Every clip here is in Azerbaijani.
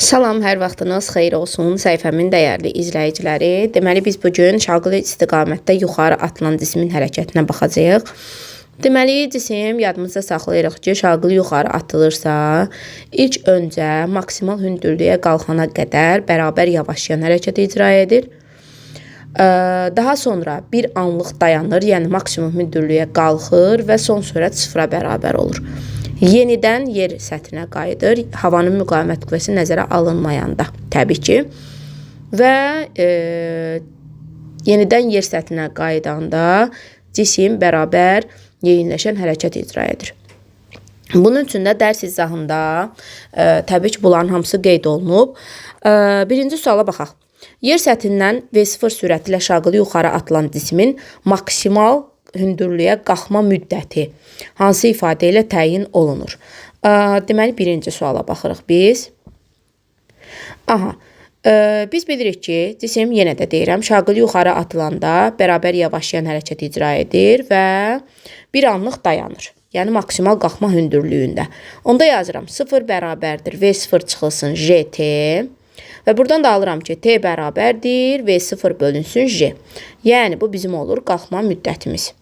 Salam, hər vaxtınız xeyir olsun səhifəmin dəyərli izləyiciləri. Deməli, biz bugün şaquli istiqamətdə yuxarı atılan cismin hərəkətinə baxacağıq. Deməli, cisim yadımızda saxlayırıq ki, şaquli yuxarı atılırsa, ilk öncə maksimal hündürlüyə qalxana qədər bərabər yavaşlayan hərəkət icra edir. Daha sonra bir anlıq dayanır, yəni maksimum hündürlüyə qalxır və son sürət sıfıra bərabər olur. Yenidən yer səthinə qayıdır, havanın müqavimət qüvvəsi nəzərə alınmayanda təbii ki. Və yenidən yer səthinə qayıdanda cisim bərabər yeyinləşən hərəkət icra edir. Bunun üçün də dərs izahında təbii ki, bunların hamısı qeyd olunub. Birinci suala baxaq. Yer səthindən V0 sürəti ilə şaquli yuxarı atılan cismin maksimal hündürlüyə qalxma müddəti hansı ifadə ilə təyin olunur? Deməli, birinci suala baxırıq biz. Biz bilirik ki, cisim yenə də deyirəm, şaquli yuxarı atılanda bərabər yavaşlayan hərəkət icra edir və bir anlıq dayanır. Yəni, maksimal qalxma hündürlüyündə. Onda yazıram, 0 bərabərdir, V0 çıxılsın JT. Və buradan da alıram ki, T bərabərdir, V0 bölünsün J. Yəni, bu bizim olur qalxma müddətimiz.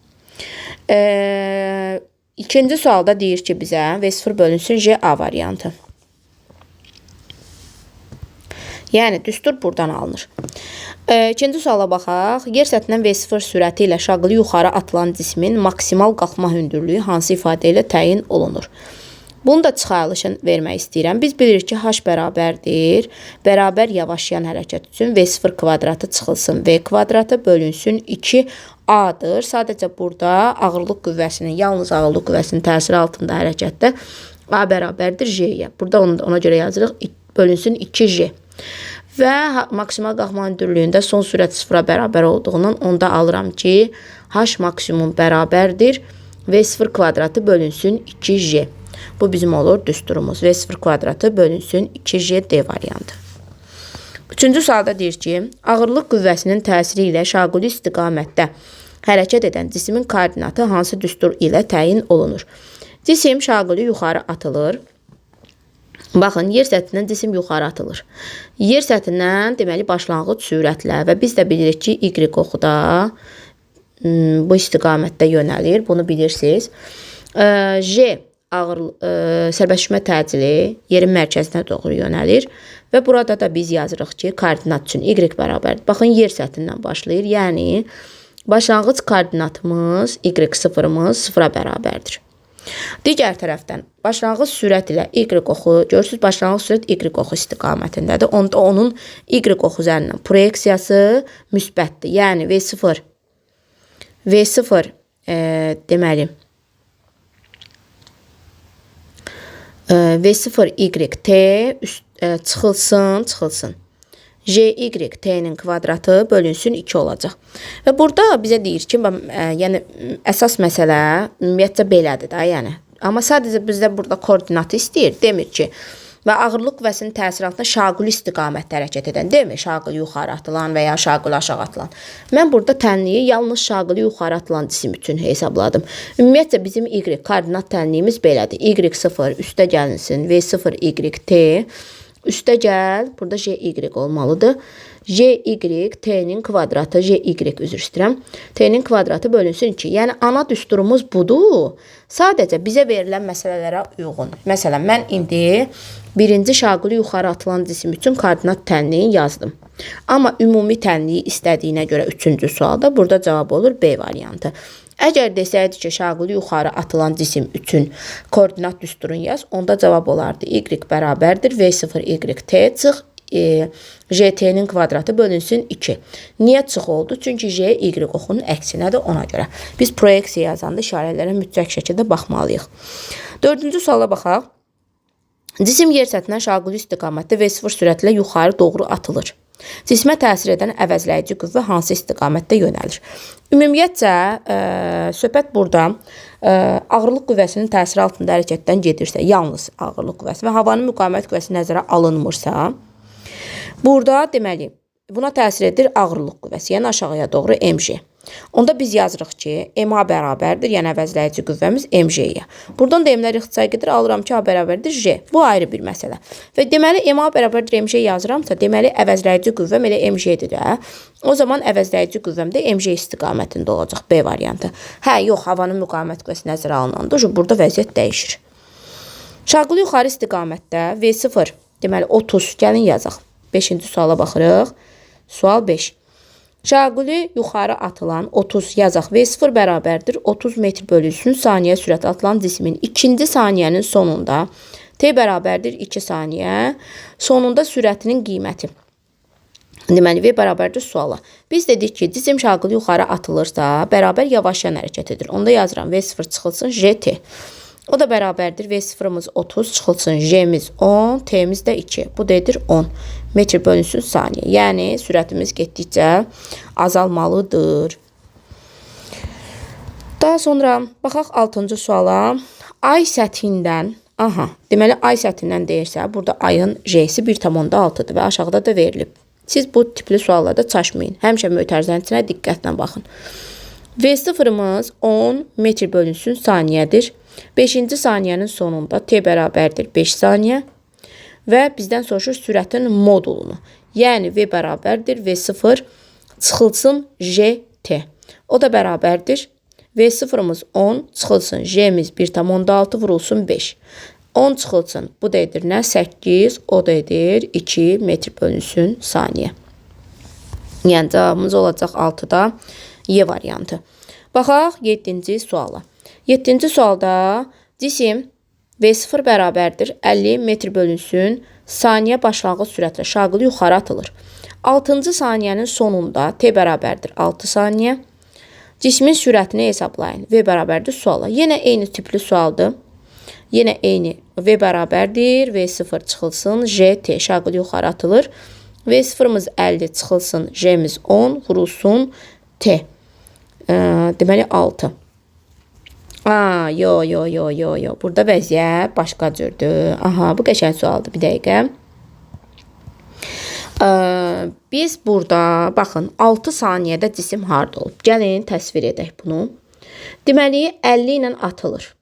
İkinci sualda deyir ki, bizə V0 bölünsün J A variantı. Yəni, düstur buradan alınır. İkinci suala baxaq. Yer səthindən V0 sürəti ilə şaquli yuxarı atılan cismin maksimal qalxma hündürlüyü hansı ifadə ilə təyin olunur? Bunu da çıxarılışını vermək istəyirəm. Biz bilirik ki, H bərabərdir. Bərabər yavaşlayan hərəkət üçün V0 kvadratı çıxılsın. V kvadratı bölünsün 2A-dır. Sadəcə burada ağırlıq qüvvəsinin, yalnız ağırlıq qüvvəsinin təsiri altında hərəkətdə A bərabərdir J-yə. Burada ona görə yazırıq bölünsün 2J. Və maksimal qalxma hündürlüyündə son sürət sıfıra bərabər olduğundan onda alıram ki, H maksimum bərabərdir. V0 kvadratı bölünsün 2J. Bu bizim olur düsturumuz. V0 kvadratı bölünsün 2JD variantı. Üçüncü sualda deyir ki, ağırlıq qüvvəsinin təsiri ilə şaquli istiqamətdə hərəkət edən cismin koordinatı hansı düstur ilə təyin olunur? Cisim şaquli yuxarı atılır. Baxın, yer səthindən cisim yuxarı atılır. Yer səthindən deməli başlanğıc sürətlə və biz də bilirik ki, Y oxu da bu istiqamətdə yönəlir. Bunu bilirsiniz. J sərbəstləşmə təcili yerin mərkəzinə doğru yönəlir və burada da biz yazırıq ki, koordinat üçün Y bərabərdir. Baxın, yer səthindən başlayır, yəni başlanğıc koordinatımız Y0-ımız sıfıra bərabərdir. Digər tərəfdən başlanğıc sürət ilə Y oxu, görürsünüz, başlanğıc sürət Y oxu istiqamətindədir. Onda onun Y oxu üzərindən proyeksiyası müsbətdir. Yəni V0 deməli V0YT çıxılsın. JY T'nin kvadratı bölünsün 2 olacaq. Və burada bizə deyir ki, yəni əsas məsələ ümumiyyətcə belədir da, yəni. Amma sadəcə bizdə burada koordinatı istəyir. Demir ki, və ağırlıq qüvvəsinin təsiri altında şaquli istiqamətdə hərəkət edən, demir, şaquli yuxarı atılan və ya şaquli aşağı atılan. Mən burada tənliyi yalnız şaquli yuxarı atılan cisim üçün hesabladım. Ümumiyyətcə bizim Y koordinat tənliyimiz belədir. Y0 üstə gəlinsin, V0YT üstə gəl, burada JY olmalıdır. JY T'nin kvadratı, JY üzr istəyirəm. T'nin kvadratı bölünsün 2. Yəni, ana düsturumuz budur. Sadəcə bizə verilən məsələlərə uyğun. Məsələn, mən indi birinci şaquli yuxarı atılan cisim üçün koordinat tənliyi yazdım. Amma ümumi tənliyi istədiyinə görə 3-cü sualda burada cavab olur B variantı. Əgər desəydi ki, şaquli yuxarı atılan cisim üçün koordinat düsturun yaz, onda cavab olardı Y bərabərdir V0YT çıx JT-nin kvadratı bölünsün 2. Niyə çıx oldu? Çünki J Y oxunun əksinədir ona görə. Biz proyeksiya yazanda işarələrə mütləq şəkildə baxmalıyıq. Dördüncü suala baxaq. Cisim yer səthindən şaquli istiqamətdə V0 sürətlə yuxarı doğru atılır. Cismə təsir edən əvəzləyici qüvvə hansı istiqamətdə yönəlir? Ümumiyyətcə, söhbət burada ağırlıq qüvvəsinin təsiri altında hərəkətdən gedirsə, yalnız ağırlıq qüvvəsi və havanın müqavimət qüvvəsi nəzərə alınmırsa, burada deməli, buna təsir edir ağırlıq qüvvəsi, yəni aşağıya doğru mg. Onda biz yazırıq ki, MA bərabərdir, yəni əvəzləyici qüvvəmiz MJ-yə. Buradan da M-lər ixtisar gedir, alıram ki, A bərabərdir J. Bu ayrı bir məsələ. Və deməli, MA bərabərdir MJ yazıramsa, deməli, əvəzləyici qüvvəm elə MJ-dir də. O zaman əvəzləyici qüvvəm də MJ istiqamətində olacaq, B variantı. Hə, yox, havanın müqavimət qüvvəsi nəzərə alınanda, burada vəziyyət dəyişir. Şaquli yuxarı istiqamətdə V0, deməli, 30, gəlin yazaq. 5-ci suala baxırıq. Sual 5. Şaquli yuxarı atılan 30 yazaq. V0 bərabərdir 30 metr bölünsün saniyə sürəti atılan cismin ikinci saniyənin sonunda T bərabərdir 2 saniyə. Sonunda sürətinin qiyməti. Deməli, V bərabərdir suala. Biz dedik ki, cisim şaquli yuxarı atılırsa, bərabər yavaşlayan hərəkət edir. Onda yazıram V0 çıxılsın JT. O da bərabərdir V0'ımız 30 çıxılsın J'miz 10, T'miz də 2. Bu da edir 10 metr bölünsün saniyə. Yəni, sürətimiz getdikcə azalmalıdır. Daha sonra, baxaq 6-cı suala. Ay səthindən, deməli, ay səthindən deyirsə, burada ayın J'si 1,6-dır və aşağıda da verilib. Siz bu tipli suallarda çaşmayın. Həmişə mötərizənin diqqətlə baxın. V0'ımız 10 metr bölünsün saniyədir. 5-ci saniyənin sonunda T bərabərdir 5 saniyə və bizdən soruşur sürətin modulunu. Yəni, V bərabərdir V0 çıxılsın JT. O da bərabərdir V0'ımız 10 çıxılsın J'miz 1,6 vurulsun 5. 10 çıxılsın, bu da edir nə? 8, o da edir 2 metr bölünsün saniyə. Yəni, cavabımız olacaq 6-da Y variantı. Baxaq 7-ci suala. 7-ci sualda cisim V0 bərabərdir 50 metr bölünsün saniyə başlanğıc sürətlə şaquli yuxarı atılır. 6-cı saniyənin sonunda T bərabərdir 6 saniyə. Cismin sürətini hesablayın. V bərabərdir suala. Yenə eyni tipli sualdır. Yenə eyni V bərabərdir. V0 çıxılsın JT şaquli yuxarı atılır. V0'ımız 50 çıxılsın J'miz 10 vurulsun T. Deməli 6. Yo. Burada vəziyyət başqa cürdür. Bu qəşəng sualdır. Bir dəqiqə. Biz burada, baxın, 6 saniyədə cisim harda olub? Gəlin, təsvir edək bunu. Deməli, 50 ilə atılır.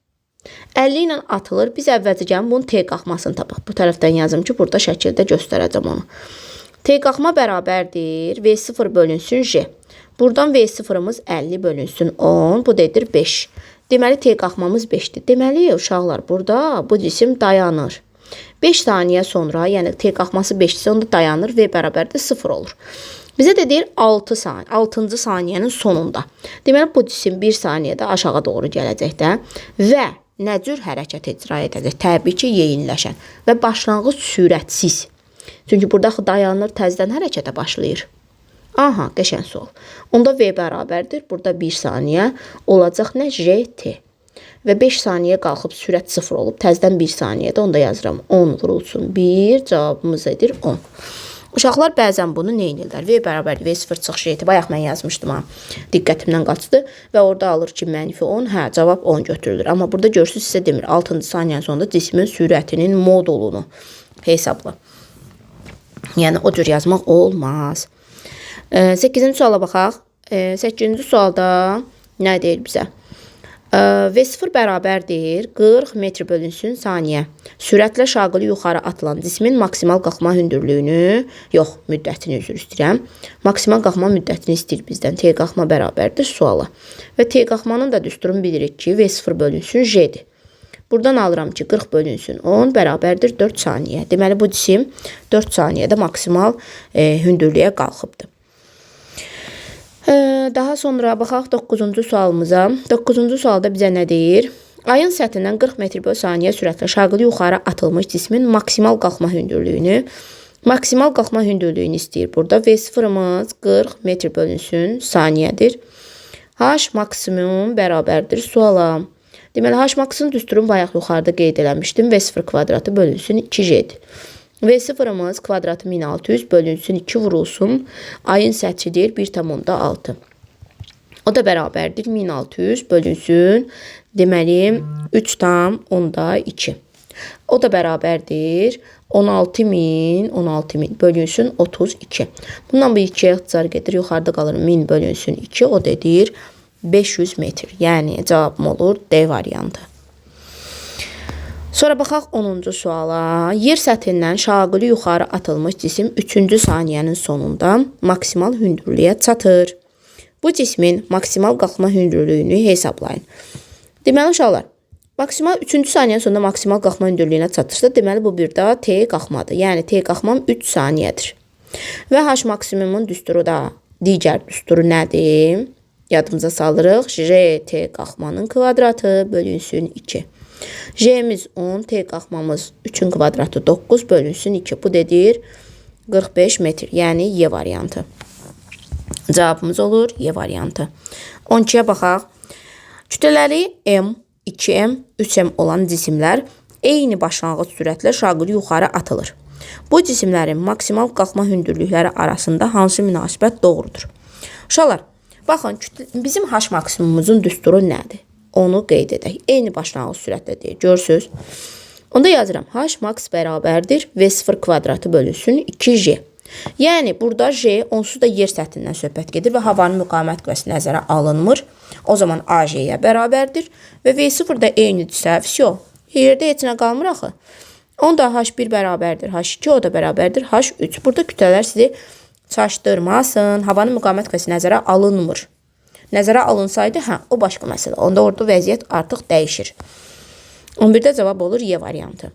50 ilə atılır. Biz əvvəlcə gəlin, bunun T qalxmasını tapaq. Bu tərəfdən yazım ki, burada şəkildə göstərəcəm onu. T qalxma bərabərdir. V0 bölünsün J. Buradan V0'ımız 50 bölünsün 10. Bu da edir 5. Deməli, T qalxmamız 5'dir. Deməli, uşaqlar, burada bu cisim dayanır. 5 saniyə sonra, yəni T qalxması 5'dirsə, onda dayanır. V bərabərdir 0 olur. Bizə də deyir 6-cı saniyənin sonunda. Deməli, bu cisim 1 saniyədə aşağı doğru gələcək də və nə cür hərəkət icra edəcək? Təbii ki, yeyinləşən və başlanğıc sürətsiz. Çünki burada dayanır, təzədən hərəkətə başlayır. Qəşəng sual. Onda V bərabərdir. Burada 1 saniyə olacaq nə? JT. Və 5 saniyə qalxıb sürət 0 olub. Təzədən 1 saniyədə onda yazıram. 10 vurulsun 1. Cavabımız edir 10. Uşaqlar bəzən bunu neynirlər? V bərabərdir. V0 çıx JT. Bayaq mən yazmışdım. Diqqətimdən qaçdı. Və orada alır ki, -10. Cavab 10 götürülür. Amma burada görürsünüz, sizə demir. 6-cı saniyənin sonunda cismin sürətinin modulunu hesabla. Yəni, o cür yazmaq olmaz. 8-ci suala baxaq. 8-ci sualda nə deyir bizə? V0 bərabərdir 40 metr bölünsün saniyə. Sürətlə şaquli yuxarı atılan cismin maksimal qalxma hündürlüyünü, müddətini üzr istəyirəm. Maksimal qalxma müddətini istəyir bizdən. T qalxma bərabərdir suala. Və T qalxmanın da düsturunu bilirik ki, V0 bölünsün J'dir. Buradan alıram ki, 40 bölünsün 10 bərabərdir 4 saniyə. Deməli, bu cisim 4 saniyədə maksimal hündürlüyə qalxıbdır. Daha sonra baxaq 9-cu sualımıza. 9-cu sualda bizə nə deyir? Ayın səthindən 40 metr böl saniyə sürətlə şaquli yuxarı atılmış cismin maksimal qalxma hündürlüyünü istəyir. Burada V0'ımız 40 metr bölünsün saniyədir. H maksimum bərabərdir suala. Deməli, H maksimum düsturun bayaq yuxarıda qeyd eləmişdim. V0 kvadratı bölünsün 2J'dir. V0'ımız kvadratı 1600 bölünsün 2 vurulsun. Ayın səthidir 1,6. O da bərabərdir 1600 bölünsün. Deməli, 3,2. O da bərabərdir 16.000 bölünsün 32. Bundan bu 2-yə ixtisar gedir. Yuxarıda qalır 1000 bölünsün 2. O da edir 500 metr. Yəni cavabım olur D variantı. Sonra baxaq 10-cu suala. Yer səthindən şaquli yuxarı atılmış cisim 3-cü saniyənin sonunda maksimal hündürlüyə çatır. Bu cismin maksimal qalxma hündürlüyünü hesablayın. Deməli uşaqlar, maksimal 3-cü saniyənin sonunda maksimal qalxma hündürlüyünə çatırsa, deməli bu bir daha T qalxmadır. Yəni T qalxmam 3 saniyədir. Və H maksimumun düsturu da digər düsturu nədir? Yadımıza salırıq. J T qalxmanın kvadratı bölünsün 2. J'miz 10, T qalxmamız 3-ün kvadratı 9 bölünsün 2. Bu dedir 45 metr. Yəni Y variantı. Cavabımız olur Y variantı. 12-yə baxaq. Kütlələri M, 2M, 3M olan cisimlər eyni başlanğıc sürətlə şaquli yuxarı atılır. Bu cisimlərin maksimal qalxma hündürlükləri arasında hansı münasibət doğrudur? Uşaqlar, baxın, bizim H maksimumumuzun düsturu nədir? Onu qeyd edək. Eyni başlanğıc sürətlə deyir. Görürsünüz? Onda yazıram. H max bərabərdir V0 kvadratı bölünsün 2J. Yəni, burada J onsuz da yer səthindən söhbət gedir və havanın müqavimət qüvvəsi nəzərə alınmır. O zaman AJ-yə bərabərdir və V0 da eynidirsə, vəsiyo, yerdə heç nə qalmır axı. Onda H1 bərabərdir, H2 o da bərabərdir, H3. Burada kütlələr sizi çaşdırmasın. Havanın müqavimət qüvvəsi nəzərə alınmır. Nəzərə alınsaydı, o başqa məsələ. Onda orada vəziyyət artıq dəyişir. 11-də cavab olur Y variantı.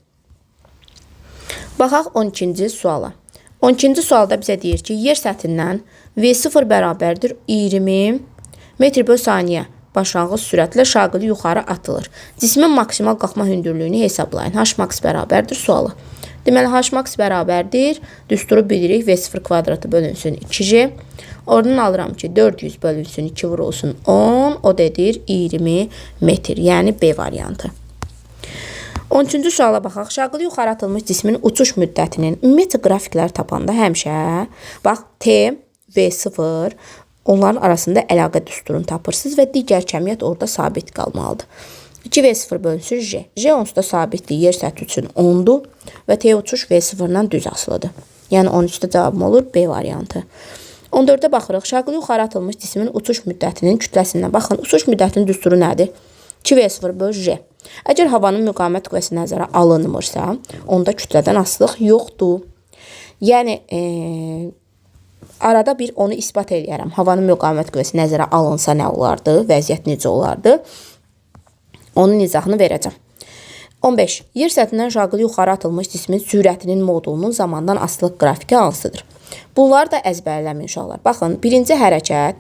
Baxaq 12-ci suala. 12-ci sualda bizə deyir ki, yer səthindən V0 bərabərdir 20 metr böl saniyə başlanğıc sürətlə şaquli yuxarı atılır. Cismin maksimal qalxma hündürlüyünü hesablayın. H max bərabərdir sualı. Deməli, H max bərabərdir. Düsturu bilirik. V0 kvadratı bölünsün 2J. Oradan alıram ki, 400 bölünsün 2 vurulsun 10. O dedir 20 metr. Yəni B variantı. 13-cü suala baxaq. Şaquli yuxarı atılmış cismin uçuş müddətinin ümumiyyətlə qrafikləri tapanda həmişə bax T, V0 onların arasında əlaqə düsturunu tapırsınız və digər kəmiyyət orada sabit qalmalıdır. 2V0 bölünsün J. J onsuz da sabitdir. Yer səthi üçün 10-dur və T uçuş V0-dan düz asılıdır. Yəni 13-də cavabım olur B variantı. 14-də baxırıq. Şaquli yuxarı atılmış cismin uçuş müddətinin kütləsindən. Baxın, uçuş müddətinin düsturu nədir? 2V0 böl J. Əgər havanın müqavimət qüvvəsi nəzərə alınmırsa, onda kütlədən asılıq yoxdur. Yəni, arada bir onu isbat edərəm. Havanın müqavimət qüvvəsi nəzərə alınsa nə olardı? Vəziyyət necə olardı? Onun izahını verəcəm. 15. Yer səthindən şaquli yuxarı atılmış cismin sürətinin modulunun zamandan asılıq qrafiki hansıdır? Bunları da əzbərləmin uşaqlar. Baxın, birinci hərəkət,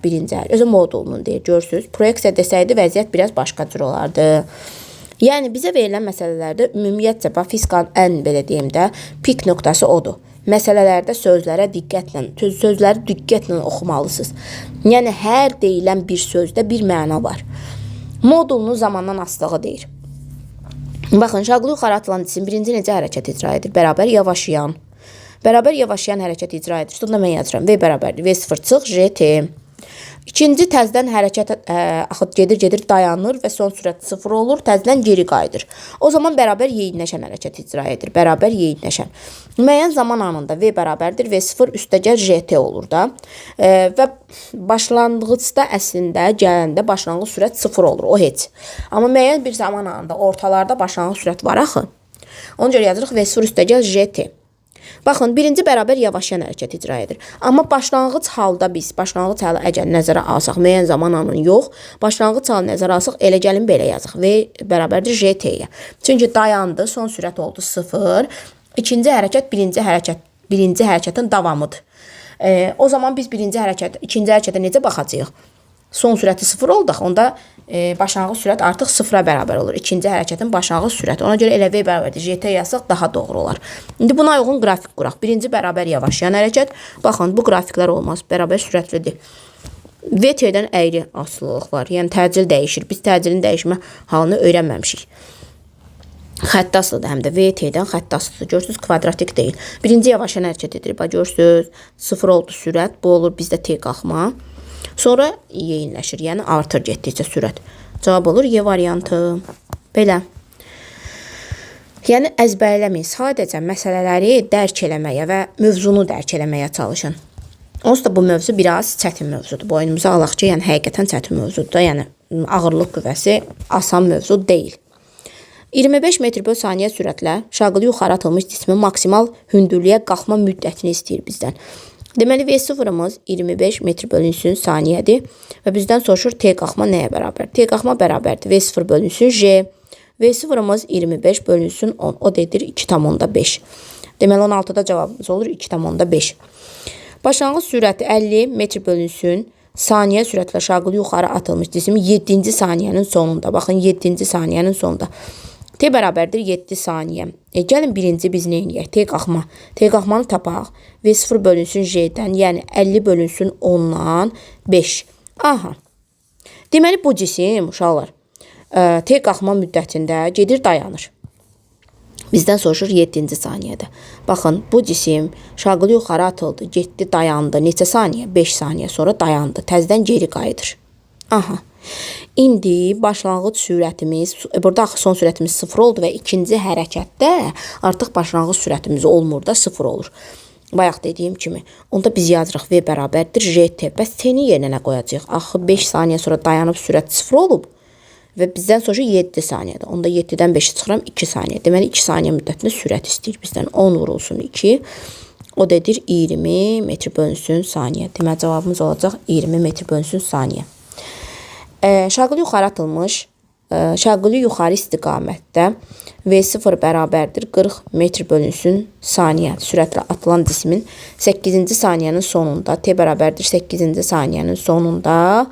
özü modulunun deyir, görürsünüz. Proyeksiya desəydi, vəziyyət biraz başqa cür olardı. Yəni, bizə verilən məsələlərdə ümumiyyətcə, fiskanın ən, belə deyim də, pik nöqtəsi odur. Məsələlərdə sözləri diqqətlə oxumalısınız. Yəni, hər deyilən bir sözdə bir məna var. Modulunun zamandan asılığı deyir. Baxın, şaquli yuxarı atılan cisim birinci necə hərəkət icra edir? Bərabər yavaşlayan. Bərabər yavaşlayan hərəkət icra edir. Sonra mən yazıram. V bərabərdir. V0 çıx, J, T. İkinci təzdən hərəkət gedir, dayanır və son sürət 0 olur, təzdən geri qayıdır. O zaman bərabər yeyinləşən hərəkət icra edir. Bərabər yeyinləşən. Müəyyən zaman anında V bərabərdir, V0 üstəgəl JT olur da. Və başlanğıcda əslində gələndə başlanğıc sürət 0 olur, o heç. Amma müəyyən bir zaman anında ortalarda başlanğıc sürət var axı. Ona görə yazırıq V0 üstəgəl JT. Baxın, birinci bərabər yavaşlayan hərəkət icra edir. Amma başlanğıc halda biz, başlanğıc halı əgər nəzərə alsaq, müəyyən zaman anını yox, başlanğıc halı nəzərə alsaq, elə gəlin belə yazıq. V bərabərdir JT-yə. Çünki dayandı, son sürət oldu 0. İkinci hərəkət birinci hərəkətin davamıdır. O zaman biz ikinci hərəkətə necə baxacağıq? Son sürəti 0 olduq, onda başlanğıc sürət artıq 0-a bərabər olur. İkinci hərəkətin başlanğıc sürəti. Ona görə elə V bərabərdir JT yazsaq daha doğru olar. İndi buna uyğun qrafik quraq. Birinci bərabər yavaşlayan hərəkət. Baxın, bu qrafiklər olmaz. Bərabər sürətlidir. VT-dən əyri asılılıq var. Yəni təcil dəyişir. Biz təcilin dəyişmə halını öyrənməmişik. Xətt asılıdır həm də. VT-dən xətt asılıdır. Görürsünüz, kvadratik deyil. Birinci yavaşlayan hərəkət edir. Görürsünüz, 0 oldu sürət. Bu olur bizdə T qalxma. Sonra yeyinləşir, yəni artır getdikcə sürət. Cavab olur Y variantı. Belə. Yəni əzbərləməyin, sadəcə məsələləri dərk eləməyə və mövzunu dərk eləməyə çalışın. Onsuz da bu mövzu biraz çətin mövzudur. Boynumuza alaq ki, yəni həqiqətən çətin mövzudur da, yəni ağırlıq qüvvəsi asan mövzu deyil. 25 metr böl saniyə sürətlə şaqılı yuxarı atılmış cismin maksimal hündürlüyə qalxma müddətini istəyir bizdən. Deməli, V0-ımız 25 metr bölünsün saniyədir və bizdən soruşur T qalxma nəyə bərabər? T qalxma bərabərdir V0 bölünsün J. V0-ımız 25 bölünsün 10, o dedir 2,5. Deməli, 16-da cavabımız olur 2,5. Başlanğıc sürəti 50 metr bölünsün saniyə sürətlə şaqılı yuxarı atılmış cisim 7-ci saniyənin sonunda. Baxın, 7-ci saniyənin sonunda. T bərabərdir 7 saniyə. Gəlin birinci biz nə edək? T qalxma. T qalxmanı tapaq. V0 bölünsün J-dən, yəni 50 bölünsün 10-dan 5. Aha. Deməli, bu cisim, uşaqlar, T qalxma müddətində gedir, dayanır. Bizdən soruşur 7-ci saniyədə. Baxın, bu cisim şaqılı yuxarı atıldı, getdi, dayandı. Neçə saniyə? 5 saniyə sonra dayandı. Təzədən geri qayıdır. Aha. İndi başlanğıc sürətimiz, burada axı son sürətimiz 0 oldu və ikinci hərəkətdə artıq başlanğıc sürətimiz olmur da 0 olur. Bayaq dediyim kimi, onda biz yazırıq V bərabərdir JT. Bəs T-ni yerinə nə qoyacaq? Axı 5 saniyə sonra dayanıb sürət 0 olub. Və bizdən sonra 7 saniyədə. Onda 7-dən 5-i çıxıram 2 saniyə. Deməli 2 saniyə müddətində sürət istəyir bizdən. 10 vurulsun 2. O dedir 20 metr bölünsün saniyə. Deməli cavabımız olacaq 20 metr bölünsün saniyə. Şaqılı yuxarı atılmış, şaqılı yuxarı istiqamətdə V0 bərabərdir 40 metr bölünsün saniyə. Sürətlə atılan cismin 8-ci saniyənin sonunda, T bərabərdir 8-ci saniyənin sonunda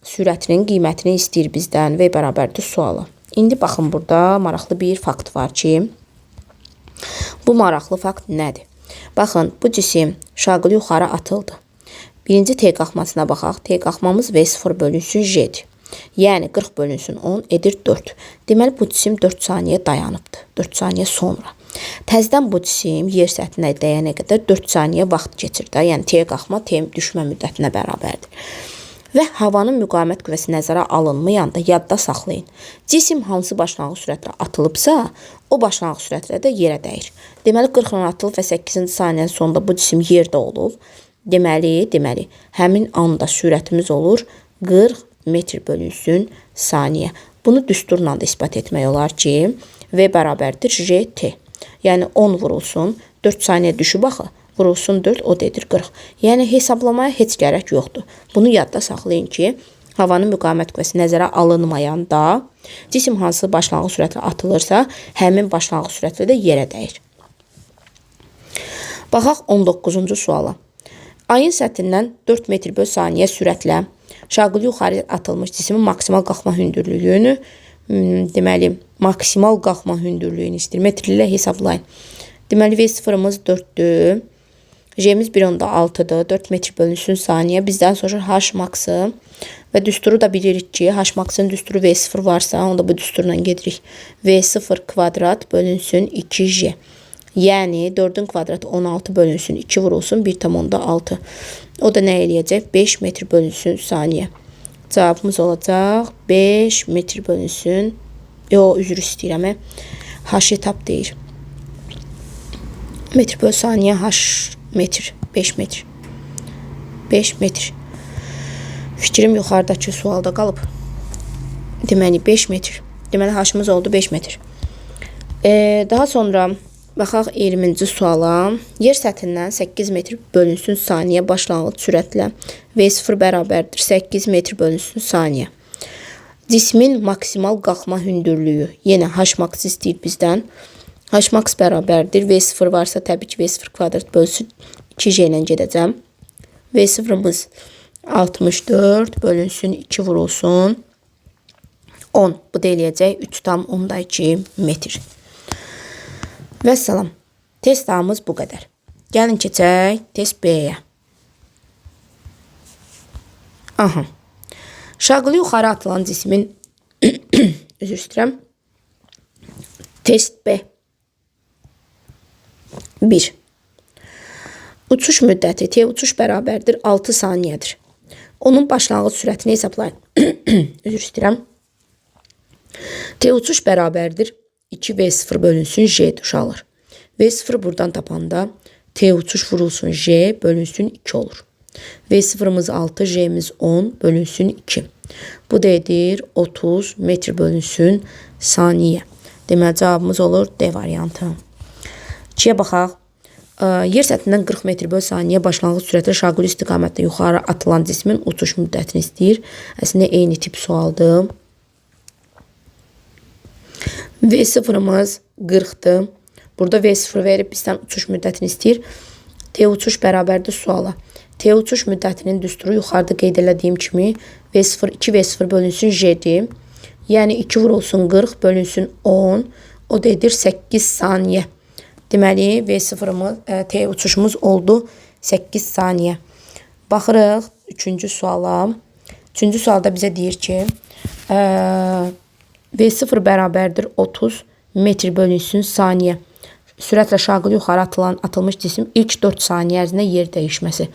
sürətinin qiymətini istəyir bizdən V bərabərdir sualı. İndi baxın, burada maraqlı bir fakt var ki, bu maraqlı fakt nədir? Baxın, bu cisim şaqılı yuxarı atıldı. Birinci T qalxmasına baxaq. T qalxmamız V0 bölünsün J'dir. Yəni 40 bölünsün 10 edir 4. Deməli, bu cisim 4 saniyə dayanıbdır. 4 saniyə sonra. Təzdən bu cisim yer səthinə dəyənə qədər 4 saniyə vaxt keçir də. Yəni T qalxma T düşmə müddətinə bərabərdir. Və havanın müqavimət qüvvəsi nəzərə alınmayanda yadda saxlayın. Cisim hansı başlanğıc sürətlə atılıbsa, o başlanğıc sürətlə də yerə dəyir. Deməli, 40-dan atılıb və 8-ci saniyənin sonunda bu cisim yerdə olub. Deməli, həmin anda sürətimiz olur 40 metr bölünsün saniyə. Bunu düsturla da ispat etmək olar ki, V bərabərdir JT. Yəni 10 vurulsun, 4 saniyə düşüb axı. Vurulsun 4, o dedir 40. Yəni hesablamaya heç gərək yoxdur. Bunu yadda saxlayın ki, havanın müqavimət qüvvəsi nəzərə alınmayanda cisim hansı başlanğıc sürətlə atılırsa, həmin başlanğıc sürətlə də yerə dəyir. Baxaq 19-cu suala. Ayın səthindən 4 metr böl saniyə sürətlə şaqılı yuxarı atılmış cismin maksimal qalxma hündürlüyünü, deməli, maksimal qalxma hündürlüyünü istəyir. Metr ilə hesablayın. Deməli, V0-ımız 4-dür. J'miz 1,6-dır. 4 metr bölünsün saniyə. Bizdən sonra H maksı və düsturu da bilirik ki, H maksın düsturu V0 varsa, onda bu düsturla gedirik. V0 kvadrat bölünsün 2J. Yəni 4-ün kvadratı 16 bölünsün 2 vurulsun 1,6. O da nə eləyəcək? 5 metr bölünsün saniyə. Cavabımız olacaq 5 metr bölünsün. Üzr istəyirəm. H etap deyir. Metr böl saniyə H metr. 5 metr. 5 metr. Fikrim yuxarıdakı sualda qalıb. Deməli 5 metr. Deməli H-ımız oldu 5 metr. Daha sonra baxaq 20-ci suala. Yer səthindən 8 metr bölünsün saniyə başlanğıc sürətlə V0 bərabərdir 8 metr bölünsün saniyə. Cismin maksimal qalxma hündürlüyü. Yenə H max istəyir bizdən. H max bərabərdir. V0 varsa təbii ki V0 kvadrat bölünsün 2J ilə gedəcəm. V0-ımız 64 bölünsün 2 vurulsun 10. Bu da eləyəcək 3,2 metr. Vəssalam. Test A-mız bu qədər. Gəlin keçək test B-yə. Aha. Şaqılı yuxarı atılan cismin üzr istəyirəm. Test B. 1. Uçuş müddəti T uçuş bərabərdir 6 saniyədir. Onun başlanğıc sürətini hesablayın. Üzr istəyirəm. T uçuş bərabərdir 2V0 bölünsün J'dir uşaqlar. V0 buradan tapanda T uçuş vurulsun J bölünsün 2 olur. V0'ımız 6, J'miz 10 bölünsün 2. Bu da edir 30 metr bölünsün saniyə. Deməli cavabımız olur D variantı. 2-yə baxaq. Yer səthindən 40 metr böl saniyə başlanğıc sürətlə şaquli istiqamətdə yuxarı atılan cismin uçuş müddətini istəyir. Əslində eyni tip sualdır. V0'ımız 40'dır. Burada V0 verib bizdən uçuş müddətini istəyir. T uçuş bərabərdir suala. T uçuş müddətinin düsturu yuxarıda qeyd elədiyim kimi V0 2V0 bölünsün J'dir. Yəni 2 vurulsun 40 bölünsün 10. O da edir 8 saniyə. Deməli V0'ımız T uçuşumuz oldu 8 saniyə. Baxırıq 3-cü suala. 3-cü sualda bizə deyir ki V0 bərabərdir 30 metr bölünsün saniyə. Sürətlə şaquli yuxarı atılmış cisim ilk 4 saniyə ərzində yer dəyişməsi.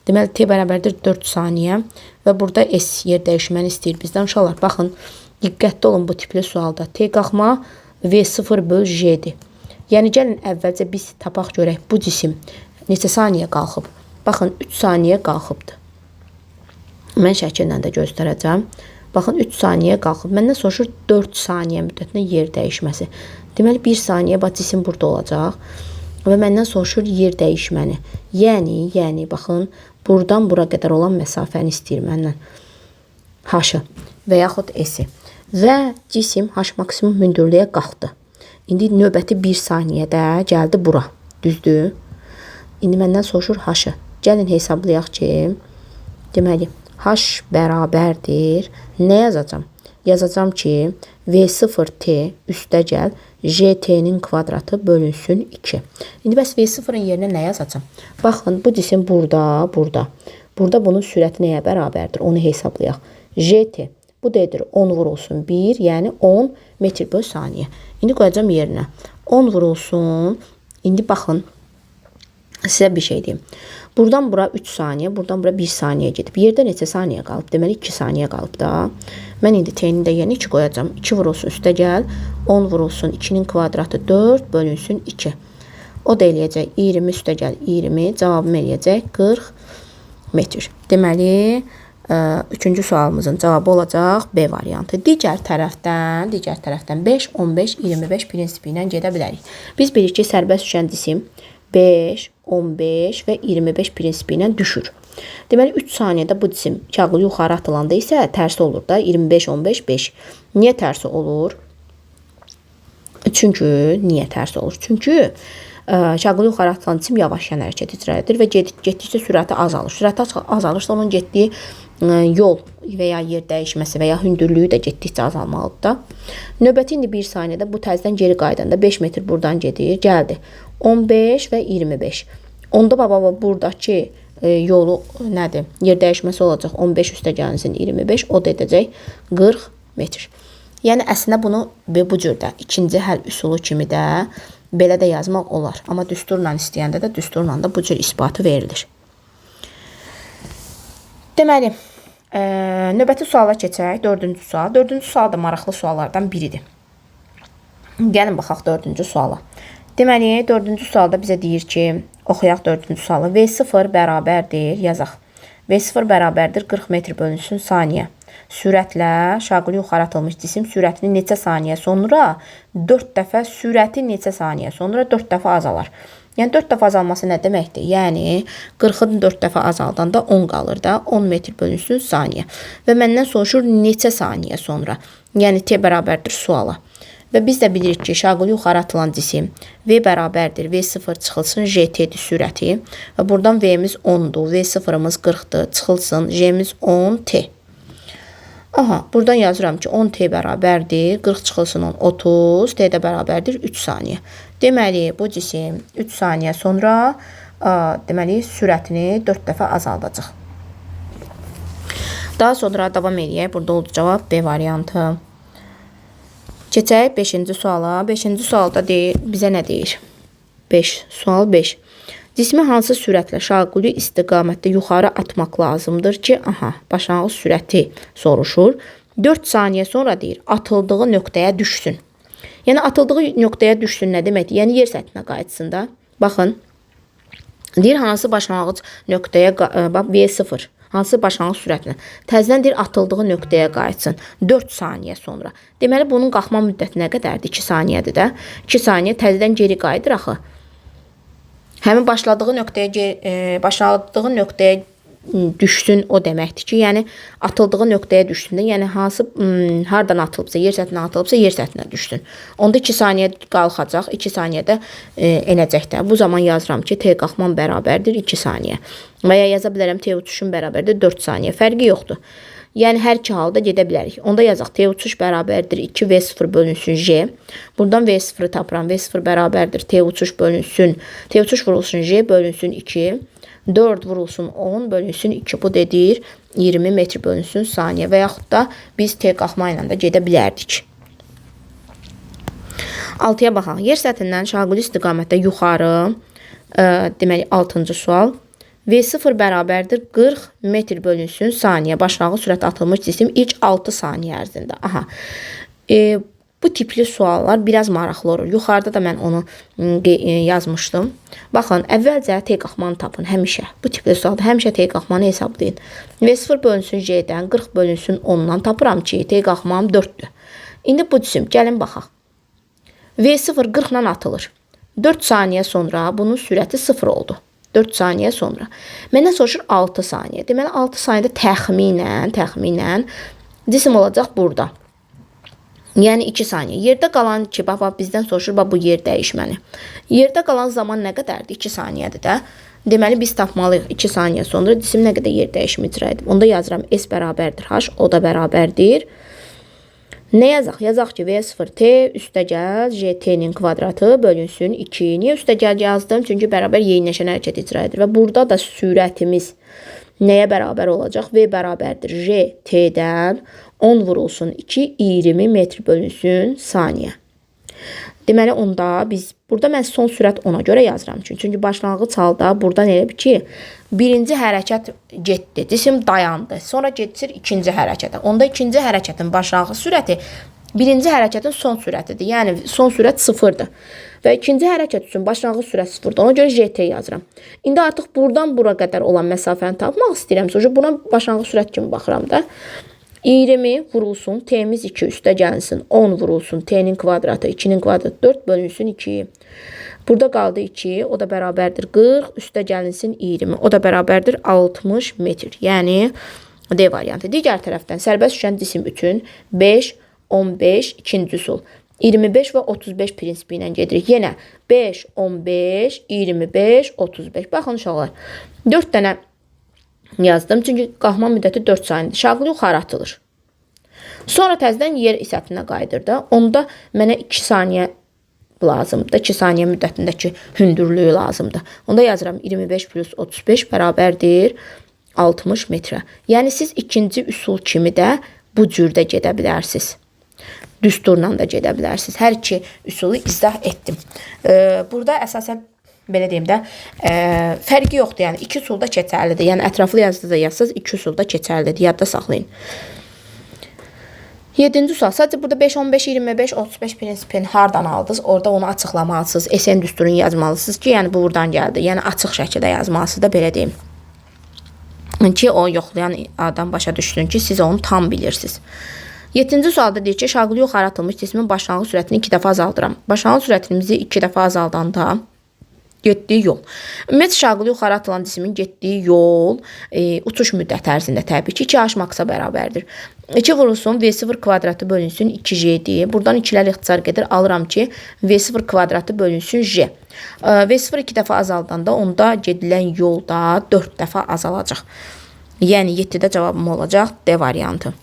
Deməli T bərabərdir 4 saniyə və burada S yer dəyişməni istəyir bizdən uşaqlar. Baxın, diqqətli olun bu tipli sualda. T qalxma V0 böl J'dir. Yəni gəlin əvvəlcə biz tapaq görək bu cisim neçə saniyə qalxıb. Baxın 3 saniyə qalxıbdır. Mən şəkillə də göstərəcəm. Baxın 3 saniyə qalxıb. Məndən soruşur 4 saniyə müddətində yer dəyişməsi. Deməli 1 saniyə bax cisim burada olacaq və məndən soruşur yer dəyişməni. Yəni baxın buradan bura qədər olan məsafəni istəyir məndən. H-ı və yaxud S-i. Və cisim H maksimum hündürlüyə qalxdı. İndi növbəti 1 saniyədə gəldi bura. Düzdür? İndi məndən soruşur H-ı. Gəlin hesablayaq ki, deməli H bərabərdir. Nə yazacağam? Yazacağam ki, V0T üstə gəl JT-nin kvadratı bölünsün 2. İndi bəs V0'ın yerinə nə yazacağam? Baxın, bu cisim burada, burada. Burada bunun sürəti nəyə bərabərdir? Onu hesablayaq. JT, bu da edir 10 vurulsun 1, yəni 10 metr böl saniyə. İndi qoyacağım yerinə. 10 vurulsun, indi baxın, sizə bir şey deyim. Buradan bura 3 saniyə, buradan bura 1 saniyə gedib. Yerdə neçə saniyə qalıb? Deməli 2 saniyə qalıb da. Mən indi T'nin də yerinə 2 qoyacağım. 2 vurulsun üstə gəl. 10 vurulsun 2'nin kvadratı 4 bölünsün 2. O da eləyəcək 20 üstə gəl 20. Cavabım eləyəcək 40 metr. Deməli 3-cü sualımızın cavabı olacaq B variantı. Digər tərəfdən 5, 15, 25 prinsipi ilə gedə bilərik. Biz bilirik ki, sərbəst düşən cisim 5, 15 və 25 prinsipi ilə düşür. Deməli 3 saniyədə bu cisim kağılı yuxarı atılanda isə tərsi olur da 25, 15, 5. Niyə tərsi olur? Niyə tərsi olur? Çünki kağılı yuxarı atılan cisim yavaş-yavaş hərəkət icra edir və getdikcə sürəti azalır. Sürəti azalırsa onun getdiyi yol və ya yer dəyişməsi və ya hündürlüyü də getdikcə azalmalıdır da. Növbəti indi 1 saniyədə bu təzdən geri qaydanda 5 metr buradan gedir, gəldi. 15 və 25. Onda baba buradakı yolu nədir? Yer dəyişməsi olacaq 15 üstə gəlinsin 25, o da edəcək 40 metr. Yəni əslində bunu bu cürdə ikinci həll üsulu kimi də belə də yazmaq olar. Amma düsturla istəyəndə də düsturla da bu cür isbatı verilir. Deməli, növbəti suala keçək. 4-cü sual. 4-cü sual da maraqlı suallardan biridir. Gəlin baxaq 4-cü suala. Deməli, 4-cü sualda bizə deyir ki, oxuyaq 4-cü sualı. V0 bərabərdir, yazaq. V0 bərabərdir 40 metr bölünsün saniyə. Sürətlə şaquli yuxarı atılmış cisim sürətini neçə saniyə sonra 4 dəfə sürəti neçə saniyə sonra 4 dəfə azalar. Yəni 4 dəfə azalması nə deməkdir? Yəni 40-ın 4 dəfə azaldanda 10 qalır da 10 metr bölünsün saniyə. Və məndən soruşur neçə saniyə sonra? Yəni T bərabərdir suala. Və biz də bilirik ki, şaquli yuxarı atılan cisim V bərabərdir. V0 çıxılsın JT-dir sürəti. Və buradan V'miz 10'dur. V0'ımız 40'dır. Çıxılsın J'miz 10T. Aha, buradan yazıram ki 10T bərabərdir. 40 çıxılsın 10, 30. T də bərabərdir 3 saniyə. Deməli, bu cisim 3 saniyə sonra deməli, sürətini 4 dəfə azaldacaq. Daha sonra davam edək. Burada oldu cavab B variantı. Keçək 5-ci suala. 5-ci sualda bizə nə deyir? 5. Sual 5. Cismi hansı sürətlə şaquli istiqamətdə yuxarı atmaq lazımdır ki, başlanğıc sürəti soruşur. 4 saniyə sonra deyir, atıldığı nöqtəyə düşsün. Yəni atıldığı nöqtəyə düşsün nə deməkdir? Yəni yer səthinə qayıtsın da. Baxın. Deyir hansı başlanğıc nöqtəyə bax V0 hansı başlanğıc sürətinə təzədən deyir atıldığı nöqtəyə qayıtsın 4 saniyə sonra. Deməli bunun qalxma müddəti nə qədərdir? 2 saniyədir də. 2 saniyə təzədən geri qayıdır axı. Həmin başladığı nöqtəyə düşsün o deməkdir ki, yəni atıldığı nöqtəyə düşsün də, yəni hansı hardan atılıbsa, yer səthinə atılıbsa, yer səthinə düşsün. Onda 2 saniyə qalxacaq, 2 saniyədə enəcək də. Bu zaman yazıram ki, T qalxman bərabərdir 2 saniyə. Və ya yaza bilərəm T uçuşun bərabərdir 4 saniyə. Fərqi yoxdur. Yəni hər iki halda gedə bilərik. Onda yazaq T uçuş bərabərdir 2 V0 bölünsün J. Buradan V0'ı tapıram. V0 bərabərdir T uçuş bölünsün. T uçuş vurulsun J bölünsün 2. 4 vurulsun 10 bölünsün 2. Bu dedir 20 metr bölünsün saniyə. Və yaxud da biz T qalxma ilə də gedə bilərdik. 6-ya baxaq. Yer səthindən şaquli istiqamətdə yuxarı, deməli 6-cı sual. V0 bərabərdir 40 metr bölünsün saniyə. Başlanğıc sürət atılmış cisim ilk 6 saniyə ərzində. Aha. Bu tipli suallar biraz maraqlı olur. Yuxarıda da mən onu yazmışdım. Baxın, əvvəlcə T qalxmanı tapın həmişə. Bu tipli sualda həmişə T qalxmanı hesablayın. V0 bölünsün J-dən 40 bölünsün 10-dan tapıram ki, T qalxmam 4-dür. İndi bu cisim, gəlin baxaq. V0 40 ilə atılır. 4 saniyə sonra bunun sürəti 0 oldu. 4 saniyə sonra. Məndən soruşur 6 saniyə. Deməli 6 saniyədə təxminən cisim olacaq burada. Yəni 2 saniyə. Yerdə qalan ki, bax bizdən soruşur bu yer dəyişməni. Yerdə qalan zaman nə qədərdir? 2 saniyədir də. Deməli biz tapmalıyıq 2 saniyə sonra cisim nə qədər yer dəyişimi icra edib. Onda yazıram S bərabərdir H, o da bərabərdir. Nə yazaq? Yazaq ki, V0T üstəgəl JT-nin kvadratı bölünsün 2. Niyə üstəgəl yazdım? Çünki bərabər yeyinləşən hərəkət icra edir. Və burada da sürətimiz nəyə bərabər olacaq? V bərabərdir JT-dən 10 vurulsun 2, 20 metr bölünsün saniyə. Deməli onda biz, burada mən son sürət ona görə yazıram. Çünki başlanğıc halda buradan elə bir ki, birinci hərəkət getdi, cisim dayandı. Sonra geçir ikinci hərəkətə. Onda ikinci hərəkətin başlanğıc sürəti birinci hərəkətin son sürətidir. Yəni son sürət 0-dır. Və ikinci hərəkət üçün başlanğıc sürət 0-dır. Ona görə JT yazıram. İndi artıq buradan bura qədər olan məsafəni tapmaq istəyirəm. Sonra buna başlanğıc sürət kimi baxıram da. 20 vurulsun, T'miz 2 üstə gəlsin, 10 vurulsun, T'nin kvadratı, 2'nin kvadratı 4 bölünsün 2. Burada qaldı 2, o da bərabərdir 40, üstə gəlinsin 20, o da bərabərdir 60 metr. Yəni D variantı. Digər tərəfdən sərbəst düşən cisim üçün 5, 15, ikinci üsul. 25 və 35 prinsipi ilə gedirik. Yenə 5, 15, 25, 35. Baxın uşaqlar, 4 dənə yazdım. Çünki qalxma müddəti 4 saniyədir. Şaquli yuxarı atılır. Sonra təzədən yer səthinə qayıdır da. Onda mənə 2 saniyə lazımdır. 2 saniyə müddətindəki hündürlüyü lazımdır. Onda yazıram 25 plus 35 bərabərdir 60 metrə. Yəni siz ikinci üsul kimi də bu cürdə gedə bilərsiniz. Düsturla da gedə bilərsiniz. Hər iki üsulu izah etdim. Burada əsasən belə deyim də, fərqi yoxdur. Yəni, 2 usulda keçərlidir. Yəni, ətraflı yazıda yazsınız, 2 usulda keçərlidir. Yadda saxlayın. 7-ci sual. Sadəcə burada 5, 15, 25, 35 prinsipini hardan aldınız? Orada onu açıqlamalısınız. SN düsturunu yazmalısınız ki, yəni bu buradan gəldi. Yəni, açıq şəkildə yazmalısınız da, belə deyim. Ki, o yoxlayan adam başa düşsün ki, siz onu tam bilirsiniz. 7-ci sualda deyir ki, şaquli yuxarı atılmış cismin başlanğıc sürətini 2 dəfə azaldıram. Başlanğıc sürətimizi 2 dəfə azaldanda getdiyi yol. Ümumiyyətlə şaquli yuxarı atılan cismin getdiyi yol uçuş müddəti ərzində təbii ki 2h maksa bərabərdir. 2 vurulsun V0 kvadratı bölünsün 2J'dir. Buradan 2'lər ixtisar gedir. Alıram ki V0 kvadratı bölünsün J. V0 2 dəfə azaldanda onda gedilən yolda 4 dəfə azalacaq. Yəni 7-də cavabım olacaq D variantı.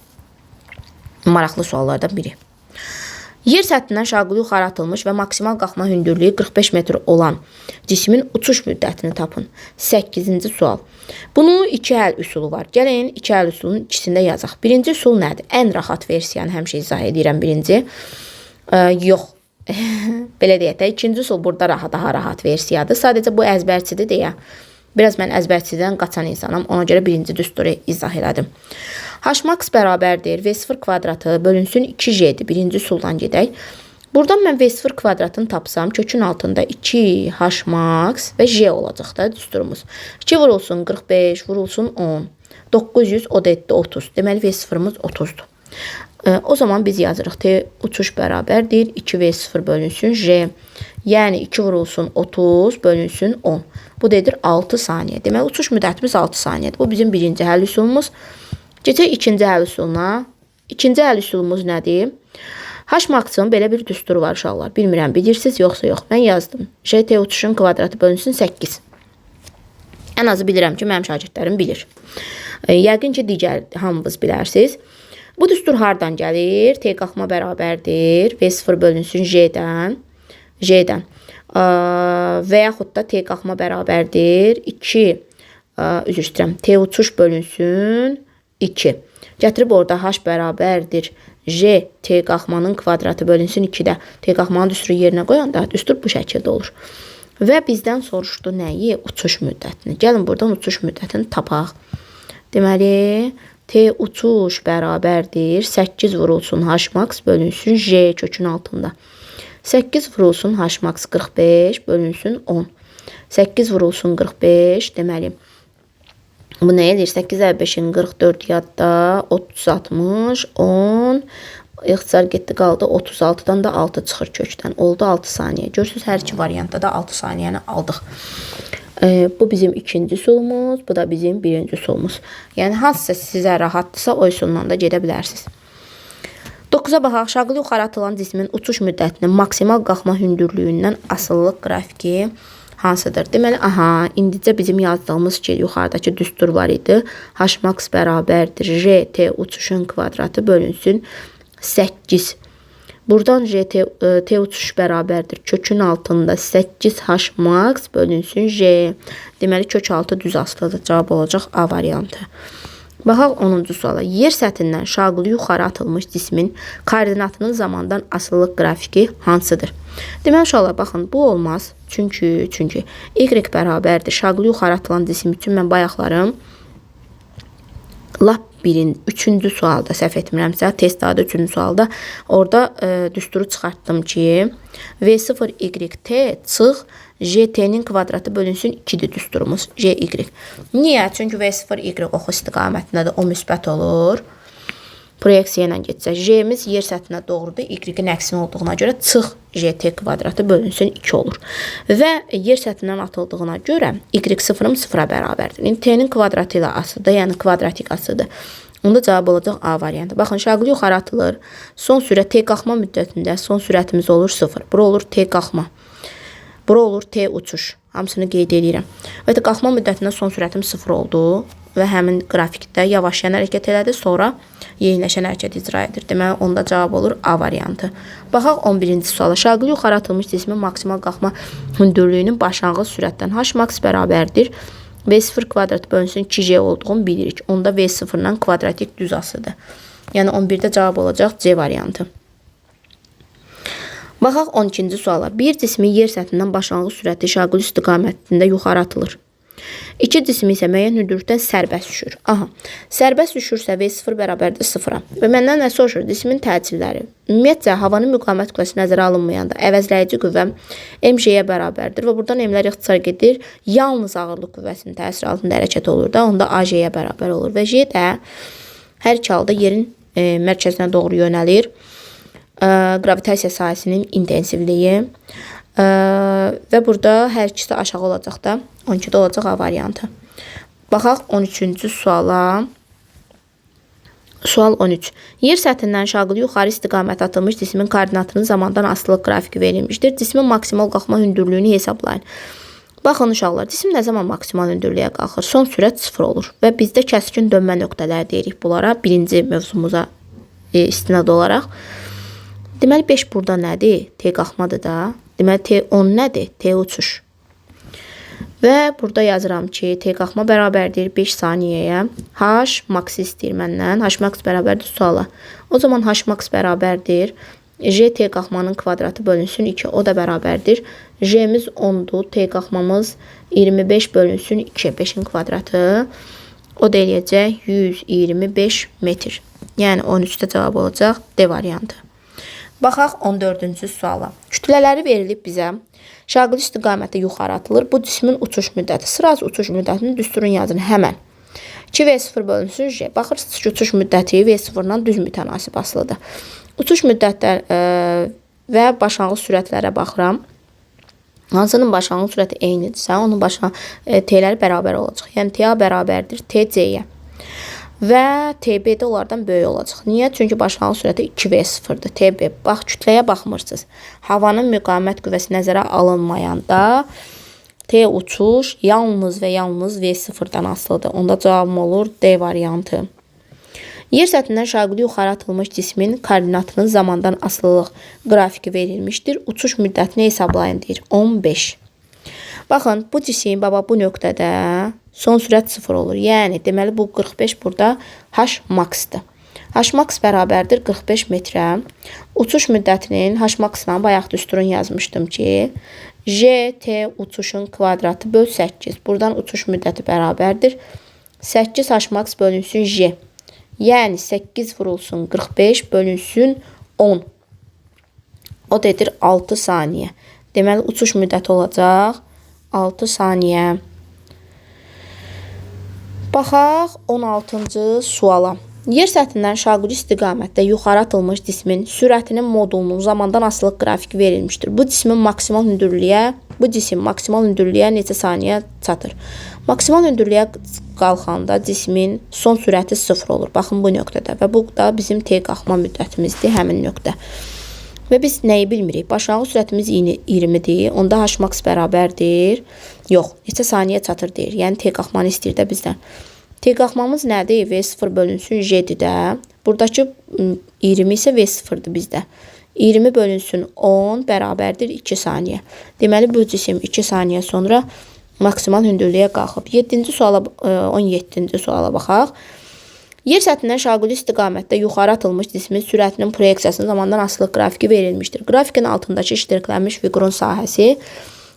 Maraqlı suallardan biri. Yer səthindən şaquli yuxarı atılmış və maksimal qalxma hündürlüyü 45 metr olan cismin uçuş müddətini tapın. 8-ci sual. Bunun 2 həll üsulu var. Gəlin 2 həll üsulunun ikisində yazaq. Birinci üsul nədir? Ən rahat versiyanı həmişə izah edirəm birinci. Yox. Belə deyək də, ikinci üsul burada daha rahat versiyadır. Sadəcə bu əzbərçidir deyə. Biraz mən əzbərçidən qaçan insanam. Ona görə birinci düsturu izah elədim. H max bərabərdir V0 kvadratı bölünsün 2J'dir. Birinci üsuldan gedək. Buradan mən V0 kvadratını tapsam, kökün altında 2h max və j olacaq da düsturumuz. 2 vurulsun 45, vurulsun 10. 900, o da etdi 30. Deməli, V0'ımız 30'dur. O zaman biz yazırıq T uçuş bərabərdir 2V0 bölünsün J. Yəni 2 vurulsun 30 bölünsün 10. Bu da edir 6 saniyə. Deməli, uçuş müddətimiz 6 saniyədir. Bu bizim birinci həll üsulumuz. Keçək ikinci həll üsuluna. İkinci həll üsulumuz nədir? H-max'ın belə bir düsturu var uşaqlar. Bilmirəm, bilirsiniz yoxsa yox. Mən yazdım. JT uçuşun kvadratı bölünsün 8. Ən azı bilirəm ki, mənim şagirdlərim bilir. Yəqin ki, digər hamınız bilərsiniz. Bu düstur hardan gəlir? T qalxma bərabərdir. V0 bölünsün J-dən. Və yaxud da T qalxma bərabərdir. 2, üzr istəyirəm, T uçuş bölünsün 2. Gətirib orada H bərabərdir. J, T qalxmanın kvadratı bölünsün 2-də. T qalxmanın düsturu yerinə qoyanda düstur bu şəkildə olur. Və bizdən soruşdu nəyi? Uçuş müddətini. Gəlin buradan uçuş müddətini tapaq. Deməli, T uçuş bərabərdir 8 vurulsun H max bölünsün J kökün altında. 8 vurulsun H max 45 bölünsün 10. 8 vurulsun 45 deməli. Bu nə edir? 8 5'in 44 yadda 30 60 10 ixtisar getdi qaldı 36'dan da 6 çıxır kökdən. Oldu 6 saniyə. Görürsünüz hər iki variantda da 6 saniyəni aldıq. Bu bizim ikinci üsulumuz, bu da bizim birinci üsulumuz. Yəni hansısa sizə rahatdırsa o üsulundan da gedə bilərsiniz. 9-a baxaq. Şaqlı yuxarı atılan cismin uçuş müddətinin maksimal qalxma hündürlüyündən asıllıq qrafiki hansıdır? Deməli, indicə bizim yazdığımız ki, yuxarıdakı düstur var idi. H max bərabərdir J T uçuşun kvadratı bölünsün 8. Buradan T uçuş bərabərdir. Kökün altında 8H max bölünsün J. Deməli, kök altı düz asılıdır. Cavab olacaq A variantı. Baxaq 10-cu suala. Yer səthindən şaqlı yuxarı atılmış cismin koordinatının zamandan asılılıq qrafiki hansıdır? Deməli, uşaqlar, baxın, bu olmaz. Çünki Y bərabərdir. Şaqlı yuxarı atılan cisim üçün mən bayaqlarım lap üçüncü sualda səhv etmirəmsə, test adı üçüncü sualda orada düsturu çıxartdım ki, V0 YT çıx JT-nin kvadratı bölünsün 2-dir düsturumuz JY. Niyə? Çünki V0 Y oxu istiqamətində də o müsbət olur. Proyeksiya ilə getsə, J-miz yer səthinə doğrudur. Y-in əksini olduğuna görə çıx JT kvadratı bölünsün 2 olur. Və yer səthindən atıldığına görə Y0'ım 0'a bərabərdir. İndi T-nin kvadratı ilə asıdır, yəni kvadratik asıdır. Onda cavab olacaq A variantı. Baxın, şaqlı yuxarı atılır. Son sürət T qalxma müddətində son sürətimiz olur 0. Bura olur T qalxma. Bura olur T uçuş. Hamısını qeyd edirəm. Və də qalxma müddətində son sürətim 0 oldu. Və həmin qrafikdə yavaşlayan hərəkət elədi, sonra yeniləşən hərəkət icra edir. Deməli, onda cavab olur A variantı. Baxaq 11-ci suala. Şaqlı yuxarı atılmış cismin maksimal qalxma hündürlüyünün başlanğıc sürətdən H max bərabərdir. V0 kvadrat bölünsün 2J olduğunu bilirik. Onda V0'dan kvadratik düz asıdır. Yəni 11-də cavab olacaq C variantı. Baxaq 12-ci suala. Bir cismin yer səthindən başlanğıc sürəti şaqlı istiqamətində yuxarı atılır. İki cismi isə müəyyən hündürlükdən sərbəst düşür. Sərbəst düşürsə V0 bərabərdir 0-a. Və məndən nə soruşur? Cismin təcilləri. Ümumiyyətcə, havanın müqavimət kütləsi nəzərə alınmayanda əvəzləyici qüvvə MJ-yə bərabərdir və buradan M-lər ixtisar gedir. Yalnız ağırlıq qüvvəsinin təsiri altında hərəkət olur da, onda AJ-yə bərabər olur. Və J də hər iki halda yerin mərkəzinə doğru yönəlir. Gravitasiya sahəsinin intensivliyi. Və burada hər ikisi aşağı olacaq da 12-də olacaq A variantı. Baxaq 13-cü suala. Sual 13. Yer səthindən şaqlı yuxarı istiqamət atılmış cismin koordinatının zamandan asılılıq qrafiki verilmişdir. Cismin maksimal qalxma hündürlüyünü hesablayın. Baxın uşaqlar, cisim nə zaman maksimal hündürlüyə qalxır? Son sürət 0 olur və bizdə kəskin dönmə nöqtələri deyirik bunlara birinci mövzumuza istinad olaraq. Deməli 5 burada nədir? T qalxmadır da. Deməli T10 nədir? T uçuş. Və burada yazıram ki, T qalxma bərabərdir 5 saniyəyə. H max istəyir məndən. H max bərabərdir suala. O zaman H max bərabərdir. J T qalxmanın kvadratı bölünsün 2. O da bərabərdir. J'miz 10'dur. T qalxmamız 25 bölünsün 2. 5'in kvadratı. O da eləyəcək 125 metr. Yəni 13'də cavab olacaq D variantı. Baxaq 14-cü suala. Kütlələri verilib bizə. Şaquli istiqamətdə yuxarı atılır. Bu cismin uçuş müddəti. Sırası uçuş müddətini düsturun yazın həmən. 2V0 bölünsün J. Baxırsınız ki, uçuş müddəti V0-dan düz mütənasib asılıdır. Uçuş müddətlər və başlanğıc sürətlərə baxıram. Hansının başlanğıc sürəti eynidirsə, onun T-ləri bərabər olacaq. Yəni T-A bərabərdir TC-yə. Və TB də onlardan böyük olacaq. Niyə? Çünki başlanğıc sürəti 2V0-dır. TB. Bax, kütləyə baxmırsınız. Havanın müqavimət qüvvəsi nəzərə alınmayanda T uçuş yalnız və yalnız V0-dan asılıdır. Onda cavabım olur D variantı. Yer səthindən şaquli yuxarı atılmış cismin koordinatının zamandan asılılıq qrafiki verilmişdir. Uçuş müddətini hesablayın deyir. 15. Baxın, bu cisim bu nöqtədə son sürət 0 olur. Yəni, deməli bu 45 burada H max-dır. H max bərabərdir 45 metrə. Uçuş müddətinin H max-la bayaq düsturun yazmışdım ki, J-T uçuşun kvadratı böl 8. Buradan uçuş müddəti bərabərdir. 8 H max bölünsün J. Yəni 8 vurulsun 45 bölünsün 10. O dedir 6 saniyə. Deməli uçuş müddəti olacaq 6 saniyə. Baxaq 16-cı suala. Yer səthindən şaquli istiqamətdə yuxarı atılmış cismin sürətinin modulunun zamandan asılılıq qrafiki verilmişdir. Bu cisim maksimal hündürlüyə neçə saniyə çatır? Maksimal hündürlüyə qalxanda cismin son sürəti 0 olur. Baxın bu nöqtədə və bu da bizim T qalxma müddətimizdir, həmin nöqtə. Və biz nəyi bilmirik? Başlanğıc sürətimiz 20-dir. Onda H max bərabərdir. Yox, neçə saniyə çatır deyir. Yəni T qalxmanı istəyir də bizdən. T qalxmamız nədir? V0 bölünsün J-dir də. Buradakı 20 isə V0-dır bizdə. 20 bölünsün 10 bərabərdir 2 saniyə. Deməli bu cisim 2 saniyə sonra maksimal hündürlüyə qalxıb. 17-ci suala baxaq. Yer səthindən şaquli istiqamətdə yuxarı atılmış cismin sürətinin proyeksiyasının zamandan asılılıq qrafiki verilmişdir. Qrafikin altındakı iştiraklənmiş fiqurun sahəsi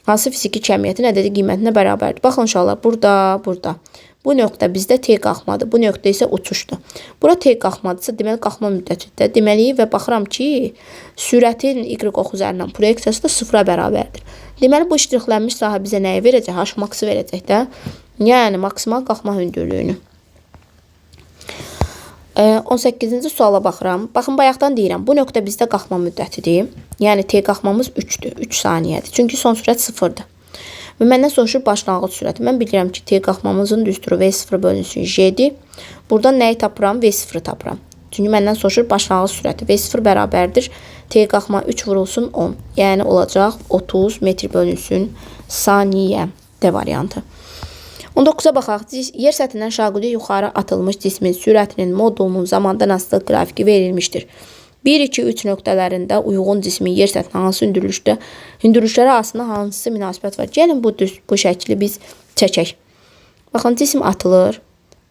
hansı fiziki kəmiyyəti ədədi qiymətinə bərabərdir? Baxın uşaqlar, burada. Bu nöqtə bizdə T qalxmadır. Bu nöqtə isə uçuşdur. Bura T qalxmadırsa, deməli qalxma müddətidir. Deməli və baxıram ki, sürətin Y ox üzərindən proyeksiyası da 0-a bərabərdir. Deməli bu iştiraklənmiş sahə bizə nəyi verəcək? H max-ı verəcək də. Yəni maksimal qalxma hündürlüyünü. 18-ci suala baxıram. Baxın, bayaqdan deyirəm, bu nöqtə bizdə qalxma müddətidir. Yəni T qalxmamız 3-dür, 3 saniyədir. Çünki son sürət 0-dır. Və məndən soruşur başlanğıc sürəti. Mən bilirəm ki, T qalxmamızın düsturu V0 bölünsün J-dir. Buradan nəyi tapıram? V0 tapıram. Çünki məndən soruşur başlanğıc sürəti. V0 bərabərdir. T qalxma 3 vurulsun 10. Yəni olacaq 30 metr bölünsün saniyə. D variantı. 19-a baxaq. Yer səthindən şaquli yuxarı atılmış cismin sürətinin modulunun zamandan asılılıq qrafiki verilmişdir. 1, 2, 3 nöqtələrində uyğun cismin yer səthinə hansı hündürlüklərə arasında hansı münasibət var? Gəlin bu şəkli biz çəkək. Baxın, cisim atılır.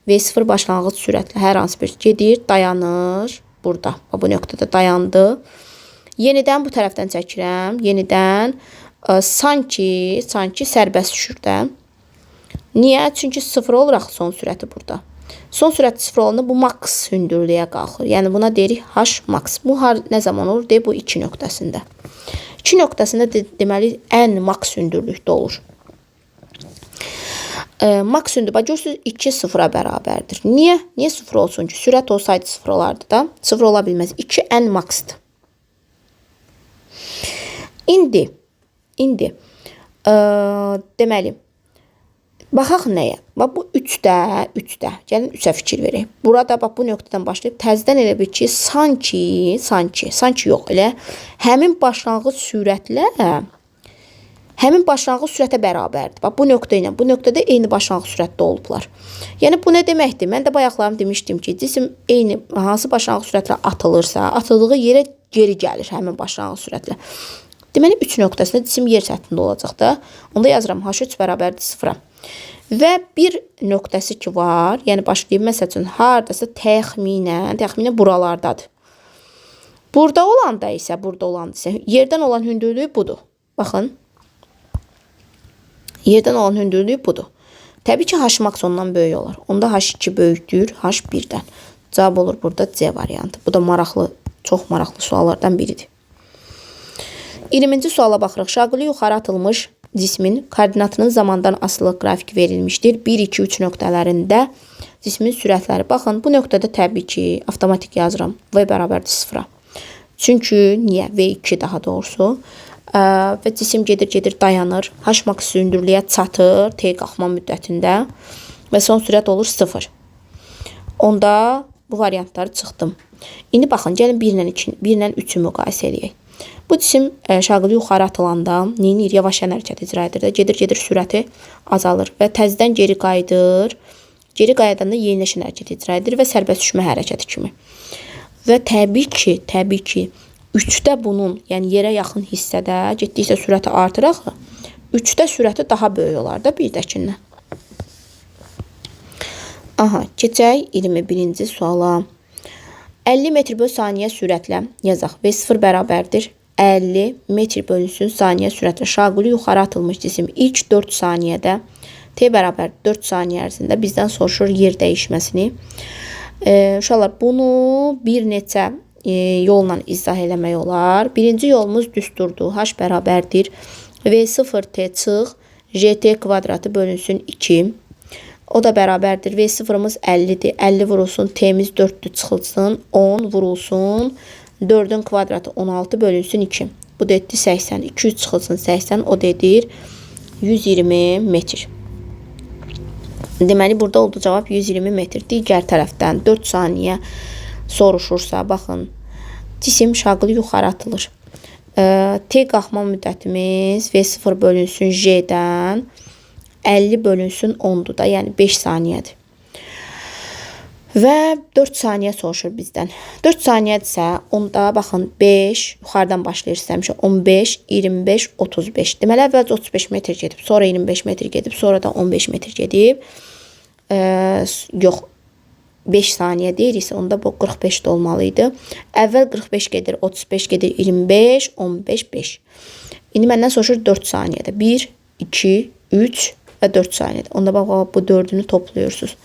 V0 başlanğıc sürətlə hər hansı bir gedir, dayanır. Burada, bu nöqtədə dayandı. Yenidən bu tərəfdən çəkirəm. Yenidən sanki sərbəst düşür də. Niyə? Çünki 0 olur axı son sürəti burada. Son sürət 0 olanda bu max hündürlüyə qalxır. Yəni buna deyirik H max. Bu nə zaman olur? Bu 2 nöqtəsində. 2 nöqtəsində deməli ən max hündürlükdə olur. Max hündürlük, görürsünüz 2 0-a bərabərdir. Niyə? Niyə 0 olsun ki? Sürət olsaydı 0 olardı da. 0 ola bilməz. 2 ən maxdır. İndi deməli baxaq nəyə? Bu 3-də. Gəlin 3-ə fikir verək. Burada bu nöqtədən başlayıb təzədən elə bir ki, sanki yox, elə həmin başlanğıc sürətə bərabərdir. Bu nöqtə ilə bu nöqtədə eyni başlanğıc sürətdə olublar. Yəni bu nə deməkdir? Mən də bayaqlarım demişdim ki, cisim eyni hansı başlanğıc sürətlə atılırsa, atıldığı yerə geri gəlir həmin başlanğıc sürətlə. Deməli 3 nöqtəsində cisim yer səthində olacaq da. Onda yazıram H3 bərabərdir 0-a. Və bir nöqtəsi ki var, yəni başlayıb məsəl üçün haradasa təxminən buralardadır. Burada olanda isə yerdən olan hündürlüyü budur. Baxın. Yerdən olan hündürlüyü budur. Təbii ki H max ondan böyük olur. Onda H2 böyükdür H1-dən. Cavab olur burada C variantı. Bu da çox maraqlı suallardan biridir. 20-ci suala baxırıq. Şaquli yuxarı atılmış cismin koordinatının zamandan asılı qrafik verilmişdir. 1, 2, 3 nöqtələrində cismin sürətləri. Baxın, bu nöqtədə təbii ki, avtomatik yazıram. V bərabərdir 0-a. Çünki niyə? V2 daha doğrusu. Və cisim gedir, dayanır. H max hündürlüyə çatır T qalxma müddətində və son sürət olur 0. Onda bu variantları çıxdım. İndi baxın, gəlin 1 ilə 3-ü müqayisə eləyək. Bu cisim şaquli yuxarı atılanda neyinir? Yavaş hərəkət icra edir. Gedir, sürəti azalır və təzədən geri qayıdır. Geri qayıdanda yeniləşən hərəkət icra edir və sərbəst düşmə hərəkəti kimi. Və təbii ki, 3-də bunun, yəni yerə yaxın hissədə getdikcə sürəti artır axı. 3-də sürəti daha böyük olar da 1-dəkindən. Aha, keçək 21-ci suala. 50 metr bölü saniyə sürətlə yazaq. V0 bərabərdir 50 metr bölünsün saniyə sürətlə şaquli yuxarı atılmış cisim ilk 4 saniyədə T bərabər 4 saniyə ərzində bizdən soruşur yer dəyişməsini. Uşaqlar, bunu bir neçə yolla izah eləmək olar. Birinci yolumuz düsturdur. H bərabərdir V0T çıx JT kvadratı bölünsün 2. O da bərabərdir. V0'ımız 50'dir. 50 vurulsun. T'miz 4'dür. Çıxılsın. 10 vurulsun. 4'ün kvadratı 16 bölünsün 2. Bu da etdi 80. 200 çıxılsın 80. O da edir 120 metr. Deməli, burada oldu cavab 120 metr. Digər tərəfdən 4 saniyə soruşursa, baxın, cisim şaquli yuxarı atılır. T qalxma müddətimiz V0 bölünsün J'dən 50 bölünsün 10'dur da, yəni 5 saniyədir. Və 4 saniyə soruşur bizdən. 4 saniyədirsə, onda baxın 5, yuxarıdan başlayırsa həmişə 15, 25, 35. Deməli, əvvəlcə 35 metr gedib, sonra 25 metr gedib, sonra da 15 metr gedib. Yox, 5 saniyə deyiriksə, onda bu 45 də olmalıydı. Əvvəl 45 gedir, 35 gedir, 25, 15, 5. İndi məndən soruşur 4 saniyədə. 1, 2, 3 və 4 saniyədə. Onda bax, bu 4'ünü topluyorsunuz.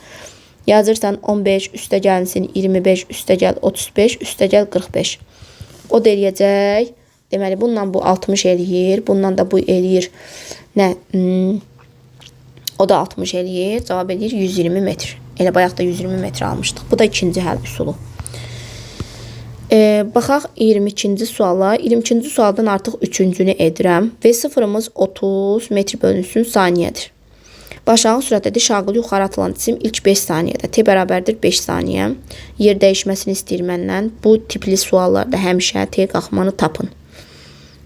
Yazırsan 15, üstə gəlsin 25, üstə gəl 35, üstə gəl 45. O da eləyəcək. Deməli, bundan bu 60 eləyir. Bundan da bu eləyir. Nə? O da 60 eləyir. Cavab eləyir 120 metr. Elə bayaq da 120 metr almışdıq. Bu da ikinci həll üsulu. Baxaq 22-ci suala. 22-ci sualdan artıq 3-cünü edirəm. V0'ımız 30 metr bölünsün saniyədir. Başlanğıc sürətədir. Şaquli yuxarı atılan cisim ilk 5 saniyədə. T bərabərdir 5 saniyə. Yer dəyişməsini istəyir məndən. Bu tipli suallarda həmişə T qalxmanı tapın.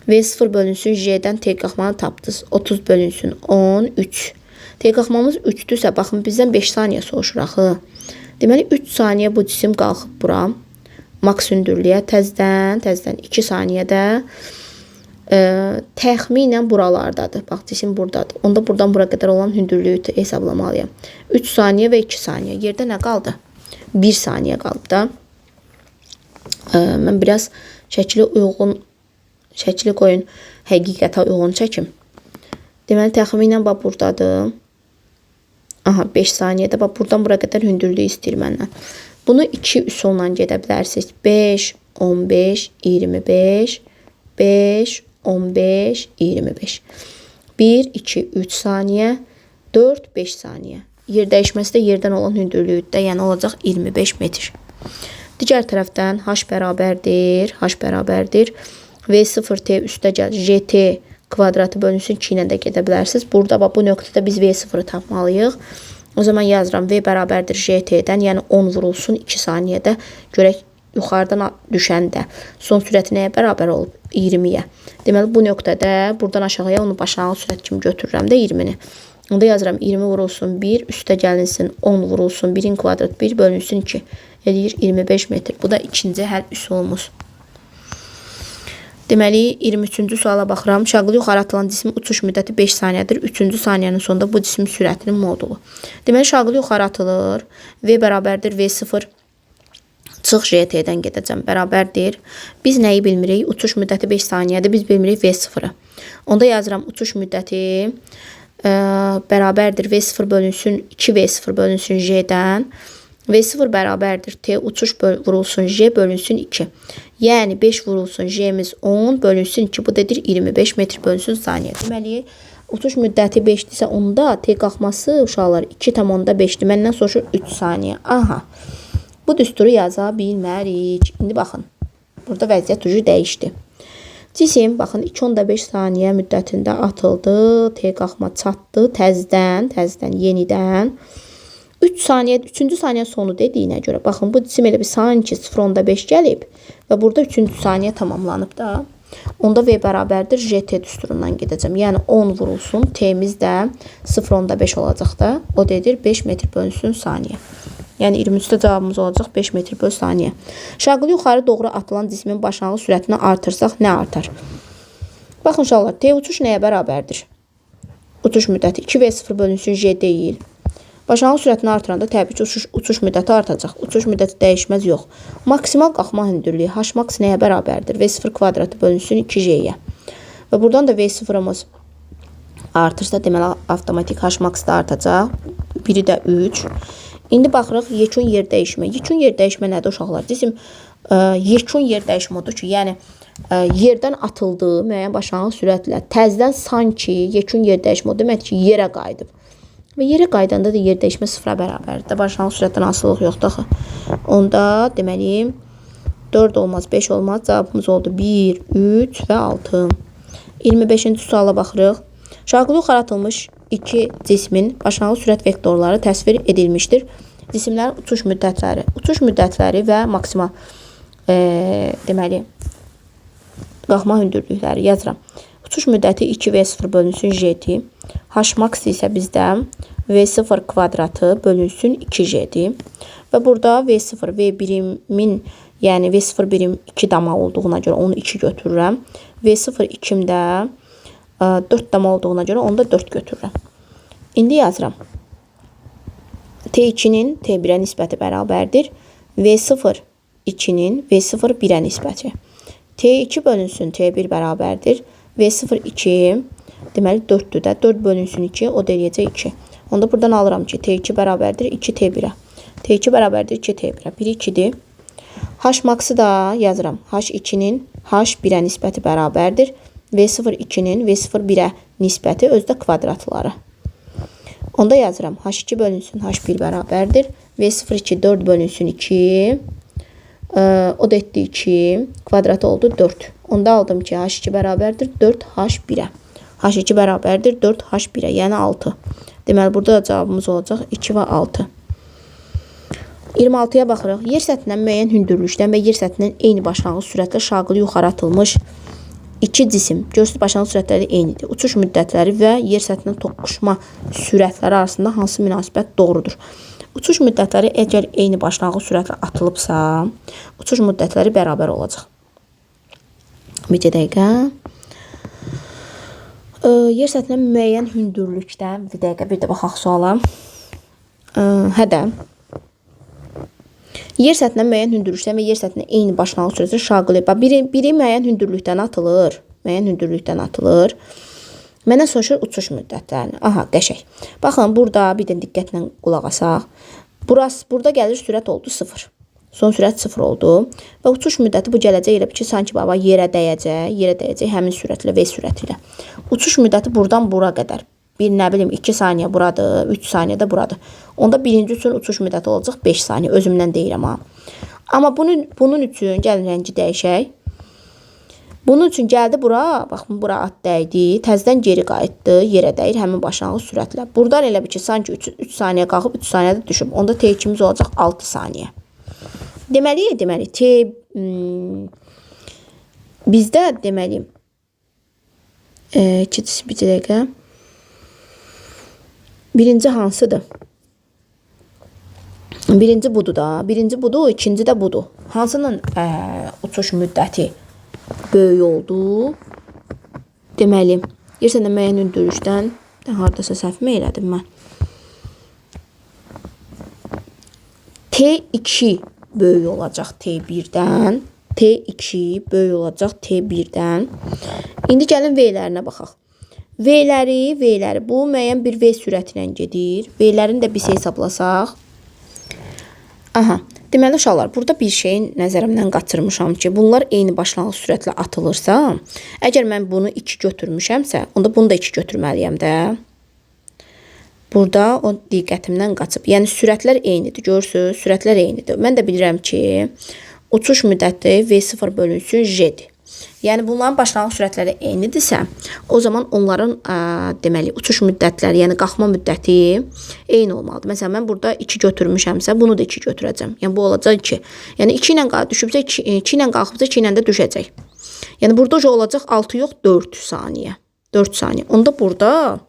V0 bölünsün J'dən T qalxmanı tapdınız. 30 bölünsün 10, 3. T qalxmamız 3'dürsə, baxın, bizdən 5 saniyə soruşur axı. Deməli, 3 saniyə bu cisim qalxıb bura. Max hündürlüyə təzədən 2 saniyədə təxminən buralardadır. Bax, cisim buradadır. Onda buradan bura qədər olan hündürlüyü hesablamalıyam. 3 saniyə və 2 saniyə. Yerdə nə qaldı? 1 saniyə qalıb da. Mən biraz şəkli qoyun, həqiqətə uyğun çəkim. Deməli, təxminən bax buradadır. Aha, 5 saniyədə bax, buradan bura qədər hündürlüyü istəyir məndən. Bunu 2 üsulla gedə bilərsiniz. 5, 15, 25, 5, 15, 25. 1, 2, 3 saniyə, 4, 5 saniyə. Yer dəyişməsi də yerdən olan hündürlüyüdə, yəni olacaq 25 metr. Digər tərəfdən H bərabərdir. V0T üstə gəl, JT kvadratı bölünsün 2 ilə də gedə bilərsiniz. Burada bax, bu nöqtədə biz V0'ı tapmalıyıq. O zaman yazıram V bərabərdir JT-dən, yəni 10 vurulsun 2 saniyədə. Görək, yuxarıdan düşəndə son sürəti nəyə bərabər olub? 20-yə. Deməli, bu nöqtədə buradan aşağıya onu başlanğıc sürət kimi götürürəm də 20-ni. Onda yazıram 20 vurulsun 1, üstə gəlinsin 10 vurulsun 1'in kvadrat 1 bölünsün 2. Eləyir 25 metr. Bu da ikinci həll üsulumuz. Deməli, 23-cü suala baxıram. Şaquli yuxarı atılan cismin uçuş müddəti 5 saniyədir. 3-cü saniyənin sonunda bu cismin sürətinin modulu. Deməli, şaquli yuxarı atılır. V bərabərdir V0 çıx JT-dən gedəcəm. Bərabərdir. Biz nəyi bilmirik? Uçuş müddəti 5 saniyədir. Biz bilmirik V0'ı. Onda yazıram uçuş müddəti bərabərdir V0 bölünsün 2V0 bölünsün J'dən. V0 bərabərdir T uçuş vurulsun J bölünsün 2. Yəni 5 vurulsun J'miz 10 bölünsün 2 bu dedir 25 metr bölünsün saniyə. Deməli uçuş müddəti 5-dirsə onda T qalxması uşaqlar 2,5-dir. Məndən soruşur 3 saniyə. Aha. Bu düsturu yaza bilmərik. İndi baxın. Burada vəziyyət ucu dəyişdi. Cisim baxın 2,5 saniyə müddətində atıldı. T qalxma çatdı. Təzədən yenidən 3 saniyə, 3-cü saniyə sonu dediyinə görə baxın bu cisim elə bir sanki 0,5 gəlib və burada 3-cü saniyə tamamlanıb da. Onda V bərabərdir JT düsturundan gedəcəm. Yəni 10 vurulsun, T'miz də 0,5 olacaq da. O dedir 5 metr bölünsün saniyə. Yəni 23-də cavabımız olacaq 5 metr böl saniyə. Şaqlı yuxarı doğru atılan cismin başlanğıc sürətini artırsaq nə artar? Baxın uşaqlar, T uçuş nəyə bərabərdir? Uçuş müddəti 2V0 bölünsün J deyil. Başlanğıc sürətini artıranda təbii ki, uçuş müddəti artacaq. Uçuş müddəti dəyişməz yox. Maksimal qalxma hündürlüyü Hmax nəyə bərabərdir? V0 kvadratı bölünsün 2J'yə. Və buradan da V0'ımız artırsa, deməli, avtomatik Hmax da artacaq. Biri də 3. İndi baxırıq, yekun yer dəyişmə. Yekun yer dəyişmə nədir uşaqlar? Cisim yekun yer dəyişmə odur ki, yəni yerdən atıldığı müəyyən başlanğıc sürətlə təzədən sanki yekun yer dəyişmə o demək ki, yerə qayıdıb. Və yerə qaydanda da yer dəyişmə sıfıra bərabərdir. Başlanğıc sürətdən asılılıq yoxdur axı. Onda deməli 4 olmaz, 5 olmaz. Cavabımız oldu 1, 3 və 6. 25-ci suala baxırıq. Şaqlı yuxarı atılmış iki cismin başlanğıc sürət vektorları təsvir edilmişdir. Cisimlərin uçuş müddətləri və maksimal deməli qalxma hündürlükləri yazıram. Uçuş müddəti 2V0 bölünsün J'dir. Hmax isə bizdə V0 kvadratı bölünsün 2J'dir. Və burada V0, V birimin, yəni V0 birim 2 dama olduğuna görə onu 2 götürürəm. V0 2 də 4 dama olduğuna görə onu da 4 götürürəm. İndi yazıram. T2-nin T1-ə nisbəti bərabərdir. V0 2-nin V0 1-ə nisbəti. T2 bölünsün T1 bərabərdir. V0 2 deməli 4-dür də. 4 bölünsün 2 o da eləyəcək 2. Onda buradan alıram ki T2 bərabərdir 2 T1-ə. T2 bərabərdir 2 T1-ə. 1 2-dir. Hmax'ı da yazıram. H2-nin H1-ə nisbəti bərabərdir. V0 2-nin V0 1-ə nisbəti özdə kvadratları. Onda yazıram. H2 bölünsün H1 bərabərdir. V0 2 4 bölünsün 2. O da etdi 2. Kvadratı oldu 4. Onda aldım ki H2 bərabərdir 4H1-ə. H2 bərabərdir 4H1-ə, yəni 6. Deməli, burada da cavabımız olacaq 2 və 6. 26-ya baxırıq. Yer səthindən müəyyən hündürlükdən və yer səthindən eyni başlanğıc sürətlə şaqlı yuxarı atılmış iki cisim. Görsünüz, başlanğıc sürətləri eynidir. Uçuş müddətləri və yer səthindən toqquşma sürətləri arasında hansı münasibət doğrudur? Uçuş müddətləri əgər eyni başlanğıc sürətlə atılıbsa, uçuş müddətləri bərabər olacaq. Bir dəqiqə. Yer səthindən müəyyən hündürlükdən, bir dəqiqə, bir də baxaq suala. Hədə. Yer səthindən müəyyən hündürlükdən və yer səthindən eyni başlanğıc sürətlə şaqlı. Biri müəyyən hündürlükdən atılır. Mənə soruşur uçuş müddətlərini. Aha, qəşəng. Baxın, burada bir də diqqətlə qulaq asaq. Burada gəlir sürət oldu 0. Son sürət 0 oldu. Və uçuş müddəti bu gələcək elə ki, sanki baba yerə dəyəcək həmin sürətlə, V sürəti ilə. Uçuş müddəti buradan bura qədər. Bir, nə bilim, 2 saniyə buradır, 3 saniyə də buradır. Onda birinci üçün uçuş müddəti olacaq 5 saniyə. Özümdən deyirəm ha. Amma bunun üçün gəlin rəngi dəyişək. Bunun üçün gəldi bura, baxın, bura at dəydi, təzədən geri qayıtdı, yerə dəyir həmin başlanğıc sürətlə. Buradan elə bir ki, sanki 3 saniyə qalxıb, 3 saniyədə düşüb. Onda T2'miz olacaq 6 saniyə. Deməli, T bizdə deməli, bir dəqiqə, birinci hansıdır? Birinci budur da, ikinci də budur. Hansının uçuş müddəti böyük oldu? Deməli, yer səthindən müəyyən hündürlükdən, haradasa səhvmi elədim mən. T2 böyük olacaq T1-dən. T2 böyük olacaq T1-dən. İndi gəlin V-lərinə baxaq. V-ləri, bu müəyyən bir V sürəti ilə gedir. V-lərini də biz hesablasaq. Aha, Deməli uşaqlar, burada bir şeyin nəzərimdən qaçırmışam ki, bunlar eyni başlanğıc sürətlə atılırsa, əgər mən bunu 2 götürmüşəmsə, onda bunu da 2 götürməliyəm də. Burada o diqqətimdən qaçıb. Yəni sürətlər eynidir. Görürsüz? Sürətlər eynidir. Mən də bilirəm ki, uçuş müddəti V0 bölünsün J-dir. Yəni bunların başlanğıc sürətləri eynidirsə, o zaman onların deməli uçuş müddətləri, yəni qalxma müddəti eyni olmalıdır. Məsələn, mən burada 2 götürmüşəmsə, bunu da 2 götürəcəm. Yəni bu olacaq 2. Yəni 2 ilə düşübsə 2 ilə qalxıbsa 2 ilə də düşəcək. Yəni burada olacaq 6 yox 4 saniyə. 4 saniyə. Onda burada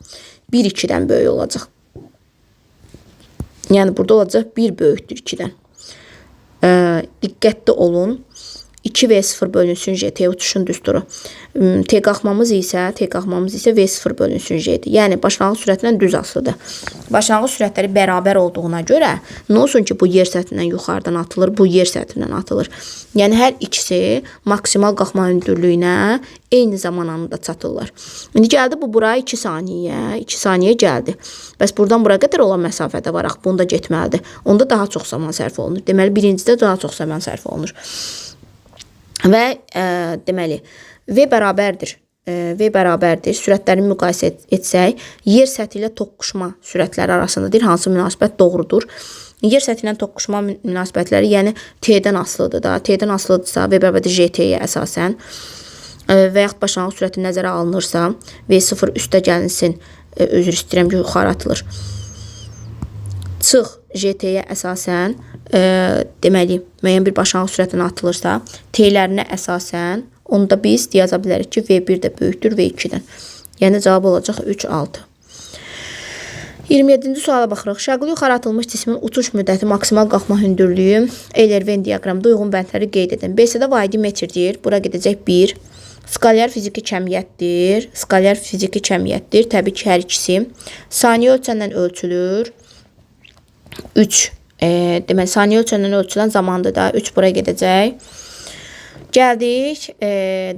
1 2-dən böyük olacaq. Yəni burada olacaq 1 böyükdür 2-dən. Diqqətli olun. 2V0 bölünsün J, T uçuşun düsturu. T qalxmamız isə V0 bölünsün J-dir. Yəni başlanğıc sürətindən düz asılıdır. Başlanğıc sürətləri bərabər olduğuna görə nə olsun ki, bu yer səthindən yuxarıdan atılır, bu yer səthindən atılır. Yəni hər ikisi maksimal qalxma hündürlüyünə eyni zaman anında çatırlar. İndi gəldi bu buraya 2 saniyə gəldi. Bəs buradan bura qədər olan məsafədə varaq, bunda getməlidir. Onda daha çox zaman sərf olunur. Deməli, birincidə daha çox zaman sərf olunur. Və deməli, V bərabərdir. Sürətlərini müqayisə etsək, yer səthi ilə toqquşma sürətləri arasındadır. Hansı münasibət doğrudur? Yer səthi ilə toqquşma münasibətləri, yəni T-dən asılıdır da. T-dən asılıdırsa, V bərabərdir JT-yə əsasən və yaxud başlanğıc sürəti nəzərə alınırsa, V0 üstə gəlinsin, üzr istəyirəm ki, yuxarı atılır. Çıx JT-yə əsasən, deməli, müəyyən bir başlanğıc sürətinə atılırsa, T-lərinə əsasən, onda biz yaza bilərik ki, V1 də böyükdür V2-dən. Yəni, cavab olacaq 3, 6. 27-ci suala baxırıq. Şaqlı yuxarı atılmış cismin uçuş müddəti, maksimal qalxma hündürlüyü, Euler-Venn diaqramda uyğun bəndləri qeyd edin. BC-də vahidi metrdir, bura gedəcək 1. Skalyar fiziki kəmiyyətdir. Təbii ki, hər ikisi. Saniyə ölçəndən ölçülür. 3. Deməli, saniyə ölçəndən ölçülən zamandır da. 3 bura gedəcək. Gəldik.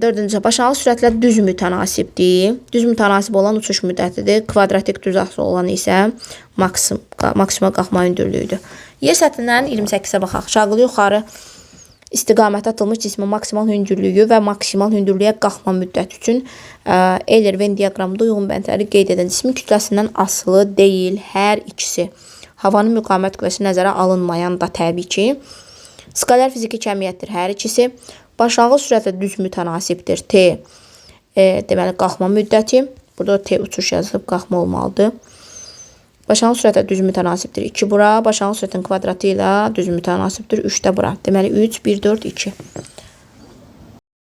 4-cü. Başlanğıc sürətlər düz mütənasibdir. Düz mütənasib olan uçuş müddətidir. Kvadratik düz axsı olan isə maksimal qalxma hündürlüyüdür. Yer səthindən 28-ə baxaq. Şaqlı yuxarı istiqamətə atılmış cismin maksimal hündürlüyü və maksimal hündürlüyə qalxma müddəti üçün Euler-Venn diaqramında uyğun bəndləri qeyd edən cismin kütləsindən asılı deyil hər ikisi. Havanın müqavimət kütləsi nəzərə alınmayan da təbii ki. Skalyar fiziki kəmiyyətdir hər ikisi. Başlanğıc sürətlə düz mütənasibdir. T, deməli, qalxma müddəti. Burada T uçuş yazılıb, qalxma olmalıdır. Başlanğıc sürətlə düz mütənasibdir. 2 bura. Başlanğıc sürətin kvadratı ilə düz mütənasibdir. 3 də bura. Deməli, 3, 1, 4, 2.